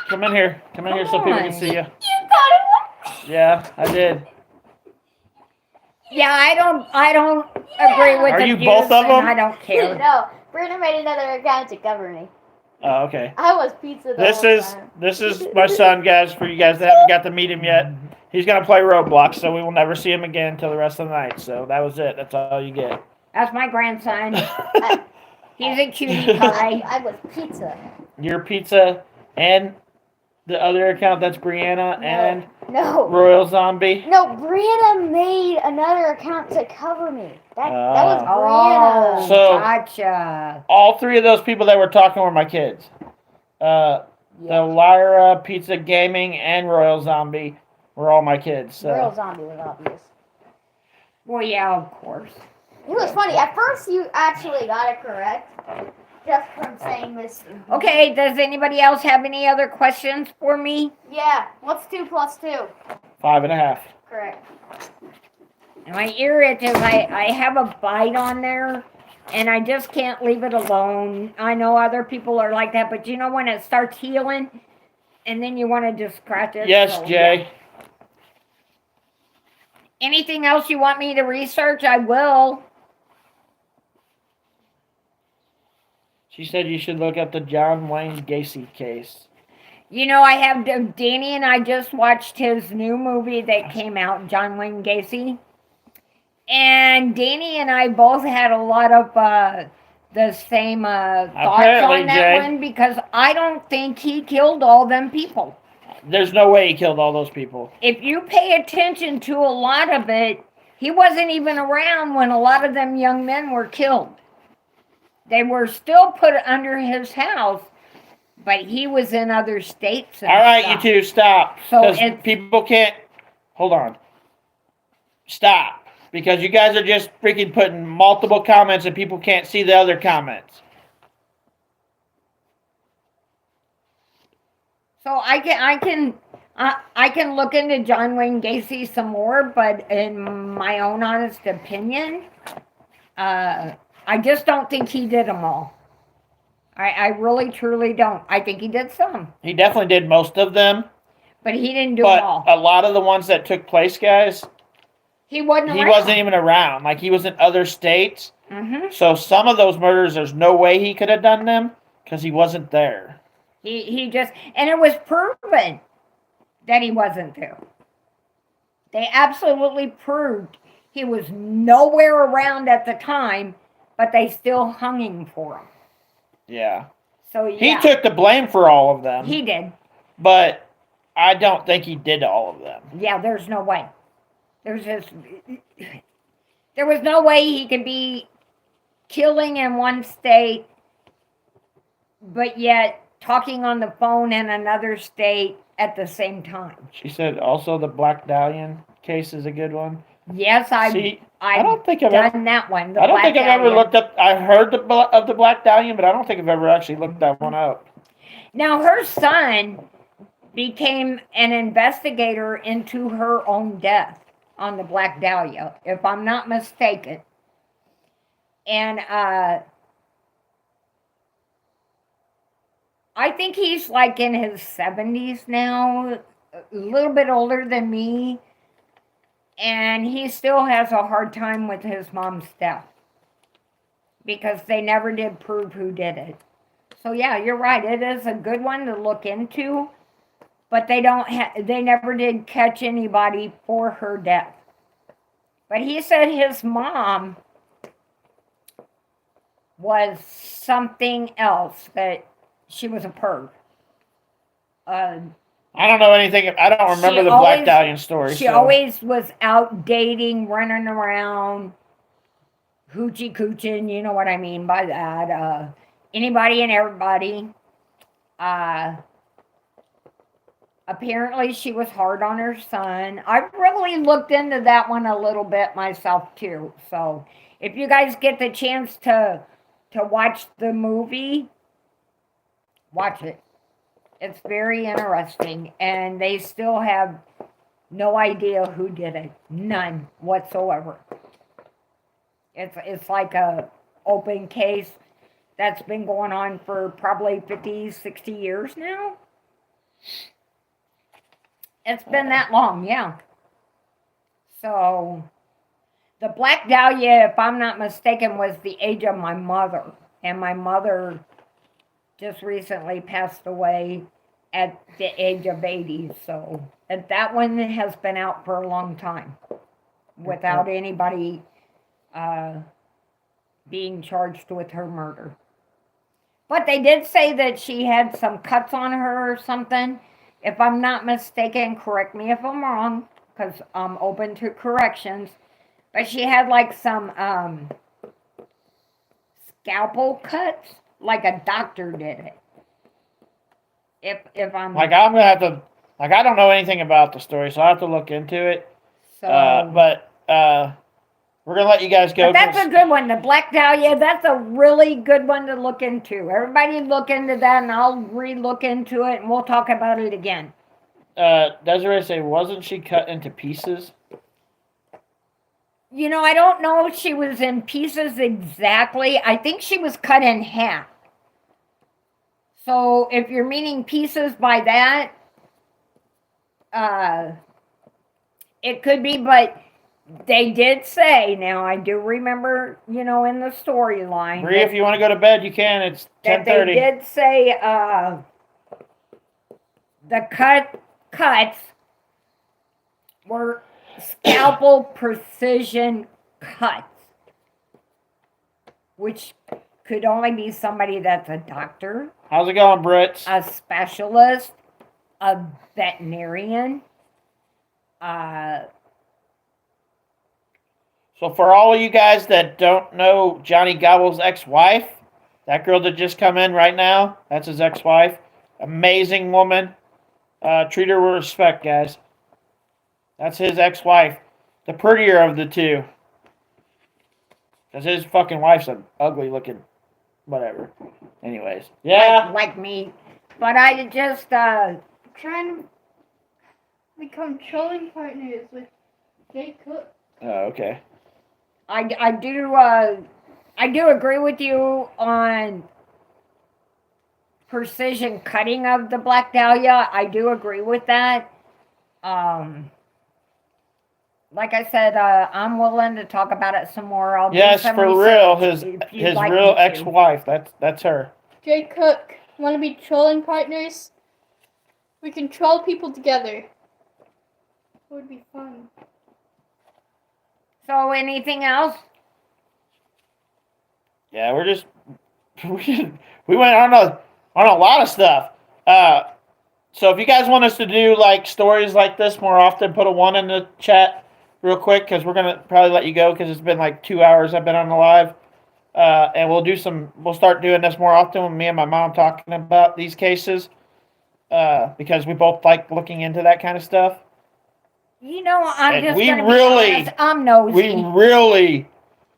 Come in here. Come in here so people can see you. You thought it was. Yeah, I did. Yeah, I don't agree with. Are you both of them? I don't care. No, Brenda made another account to cover me. Oh, okay. I was pizza. This is my son, guys. For you guys that haven't got to meet him yet, he's gonna play Roblox, so we will never see him again until the rest of the night. So that was it. That's all you get. That's my grandson. He's a cutie pie. I was pizza. Your pizza and the other account, that's Brianna and Royal Zombie. No, Brianna made another account to cover me. That was Brianna. So gotcha. All three of those people that were talking were my kids. The Lyra, Pizza Gaming, and Royal Zombie were all my kids. So. Royal Zombie was obvious. Well, yeah, of course. It was funny. At first, you actually got it correct. Just from saying this. Okay, does anybody else have any other questions for me? Yeah. What's 2 plus 2? 5.5. Correct. And my ear itches. I have a bite on there, and I just can't leave it alone. I know other people are like that, but you know when it starts healing, and then you want to just scratch it? Yes, so, Jay. Yeah. Anything else you want me to research, I will. She said you should look up the John Wayne Gacy case. You know, I have Danny and I just watched his new movie that came out, John Wayne Gacy. And Danny and I both had a lot of the same thoughts on that one, because I don't think he killed all them people. There's no way he killed all those people. If you pay attention to a lot of it, he wasn't even around when a lot of them young men were killed. They were still put under his house, but he was in other states. All right, you two, stop. So people can't. Hold on. Stop. Because you guys are just freaking putting multiple comments and people can't see the other comments. So I can I can look into John Wayne Gacy some more, but in my own honest opinion, I just don't think he did them all. I really, truly don't. I think he did some, He definitely did most of them, but he didn't do them but all. a lot of the ones that took place, guys, He wasn't he around. wasn't even around. Like, he was in other states. Mm-hmm. So some of those murders, there's no way he could have done them because he wasn't there. He just, and it was proven that he wasn't there. They absolutely proved he was nowhere around at the time, but they still hung him for him. Yeah. So He yeah, took the blame for all of them, he did. but I don't think he did all of them. Yeah, there's no way. There was no way he could be killing in one state, but yet talking on the phone in another state at the same time. She said also the Black Dahlian case is a good one. Yes, I don't think I've done that one. I don't think I've ever Dahlia. looked up. I heard of the Black Dahlian, but I don't think I've ever actually looked that one up. Now her son became an investigator into her own death on the Black Dahlia, if I'm not mistaken. And I think he's like in his 70s now, a little bit older than me. And he still has a hard time with his mom's death because they never did prove who did it. So yeah, you're right. It is a good one to look into, but they never did catch anybody for her death. But he said his mom was something else, that she was a perv. I don't know anything. I don't remember the Black Dahlian story. She always was out dating, running around, hoochie cooching. You know what I mean by that. Anybody and everybody. Apparently, she was hard on her son. I've really looked into that one a little bit myself too. So, if you guys get the chance to watch the movie, watch it. It's very interesting, and they still have no idea who did it. None whatsoever. It's like a open case that's been going on for probably 50, 60 years now. It's been that long, yeah. So, the Black Dahlia, if I'm not mistaken, was the age of my mother. And my mother just recently passed away at the age of 80. So, and that one has been out for a long time without anybody being charged with her murder. But they did say that she had some cuts on her or something. If I'm not mistaken, correct me if I'm wrong, because I'm open to corrections. But she had like some scalpel cuts, like a doctor did it. If I'm like, I'm gonna have to, like, I don't know anything about the story, so I have to look into it. so, But we're gonna let you guys go. but that's a good one. The Black Dahlia, that's a really good one to look into. Everybody look into that, and I'll re-look into it, and we'll talk about it again. Desiree say, wasn't she cut into pieces? You know, I don't know if she was in pieces exactly. I think she was cut in half. So if you're meaning pieces by that, it could be, but they did say, now I do remember, you know, in the storyline. Bree, if you want to go to bed, you can. It's 10:30. That they did say the cuts were scalpel precision cuts, which could only be somebody that's a doctor, How's it going, Brits? a specialist, a veterinarian. So for all of you guys that don't know Johnny Gobble's ex-wife, that girl that just come in right now, that's his ex-wife. Amazing woman. Treat her with respect, guys. That's his ex-wife. The prettier of the two. Because his fucking wife's an ugly looking whatever. Anyways. Yeah. Like me. But I just, Trying to become trolling partners with Jay Cook. Oh, okay. I do agree with you on precision cutting of the Black Dahlia. I do agree with that. Like I said, I'm willing to talk about it some more. I'll Yes, do some for research real. His if you'd like real me to. ex-wife. That's her. Jay Cook, want to be trolling partners? We can troll people together. It would be fun. So, anything else? Yeah, we're just we went on a lot of stuff. So if you guys want us to do like stories like this more often, put a 1 in the chat real quick because we're gonna probably let you go because it's been like 2 hours I've been on the live. And we'll start doing this more often with me and my mom talking about these cases. Because we both like looking into that kind of stuff. You know, I'm And just we gonna really- be honest. I'm nosy. We really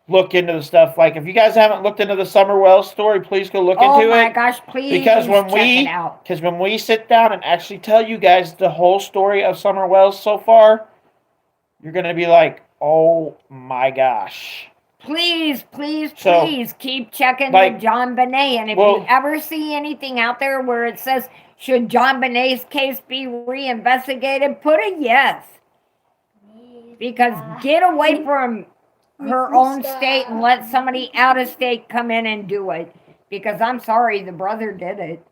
look into the stuff. Like if you guys haven't looked into the Summer Wells story, please go look Oh into my it. gosh, please Because when check we it out. because when we sit down and actually tell you guys the whole story of Summer Wells so far, you're gonna be like, oh my gosh. Please, please, So, please keep checking like, the John Bonet. And if well- you ever see anything out there where it says, should John Bonet's case be reinvestigated, put a yes. Because get away from her own state and let somebody out of state come in and do it. Because I'm sorry, the brother did it.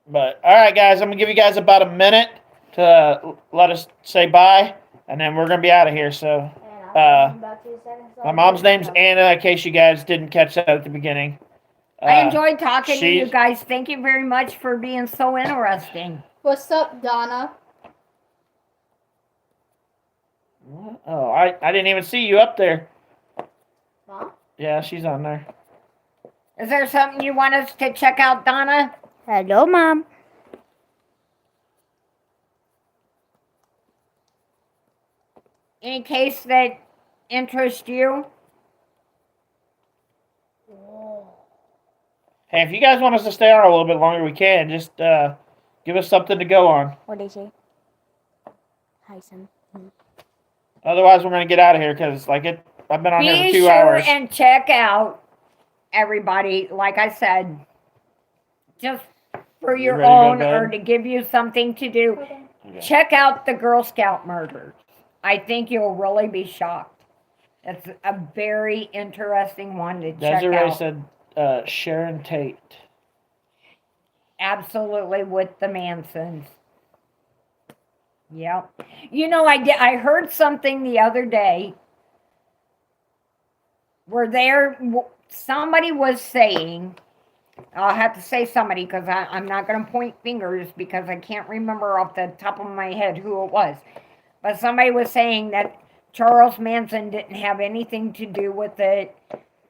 But all right, guys, I'm gonna give you guys about a minute to let us say bye, and then we're gonna be out of here. So, my mom's name's Anna. In case you guys didn't catch that at the beginning. I enjoyed talking to you she's- guys. Thank you very much for being so interesting. What's up, Donna? Oh, I didn't even see you up there. Huh? Yeah, she's on there. Is there something you want us to check out, Donna? Hello, Mom. Any case that interests you? Hey, if you guys want us to stay on a little bit longer, we can. Just give us something to go on. What did they say? Hi, son. Otherwise, we're gonna get out of here because I've been on here Be for 2 sure hours. and check out everybody. Like I said, just for You your ready to go own to bed? or to give you something to do. Okay. Check out the Girl Scout murders. I think you'll really be shocked. It's a very interesting one to check Desiree out. said Sharon Tate. Absolutely, with the Mansons. Yep. You know, I heard something the other day where somebody was saying, I'll have to say somebody because I'm not going to point fingers because I can't remember off the top of my head who it was. But somebody was saying that Charles Manson didn't have anything to do with it,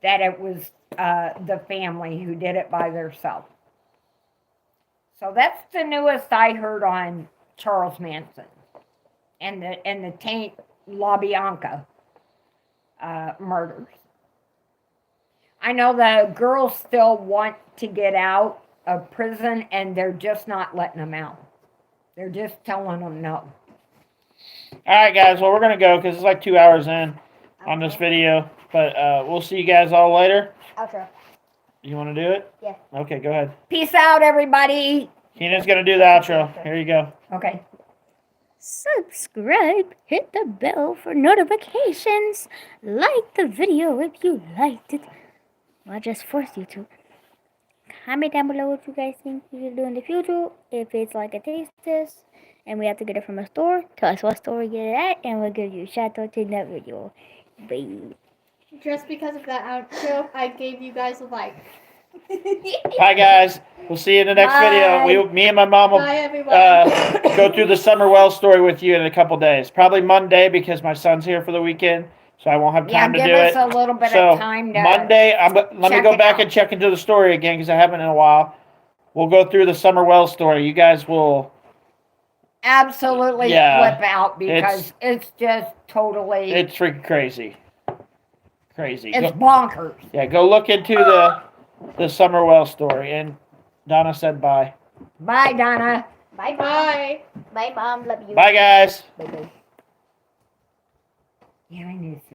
that it was the family who did it by themselves. So that's the newest I heard on Charles Manson and the Taint LaBianca murders. I know the girls still want to get out of prison and they're just not letting them out. They're just telling them no. All right, guys. Well, we're gonna go because it's like 2 hours in on this video. But we'll see you guys all later. Outro. You want to do it? Yeah. Okay, go ahead. Peace out, everybody. Keenan's gonna do the outro. Here you go. Okay. Subscribe, hit the bell for notifications, like the video if you liked it. Well, I just forced you to. Comment down below what you guys think we should do in the future. If it's like a taste test and we have to get it from a store, tell us what store we get it at and we'll give you a shout out in that video. Bye. Just because of that outro, I gave you guys a like. Bye, guys. We'll see you in the next Bye. video. Me and my mom will Bye, everyone. go through the Summer Wells story with you in a couple days. Probably Monday because my son's here for the weekend, so I won't have Yeah, time to give do us it. a little bit So of time to Monday, let me check go it back out. and check into the story again because I haven't in a while. We'll go through the Summer Wells story. You guys will. absolutely Yeah, flip out because it's just totally It's freaking crazy. Crazy. it's bonkers. Go look into the Summer Wells story. And Donna said bye. Bye, Donna. Bye Bye. Bye. Bye, Mom. Love you. Bye, guys. Bye-bye. Yeah, I knew.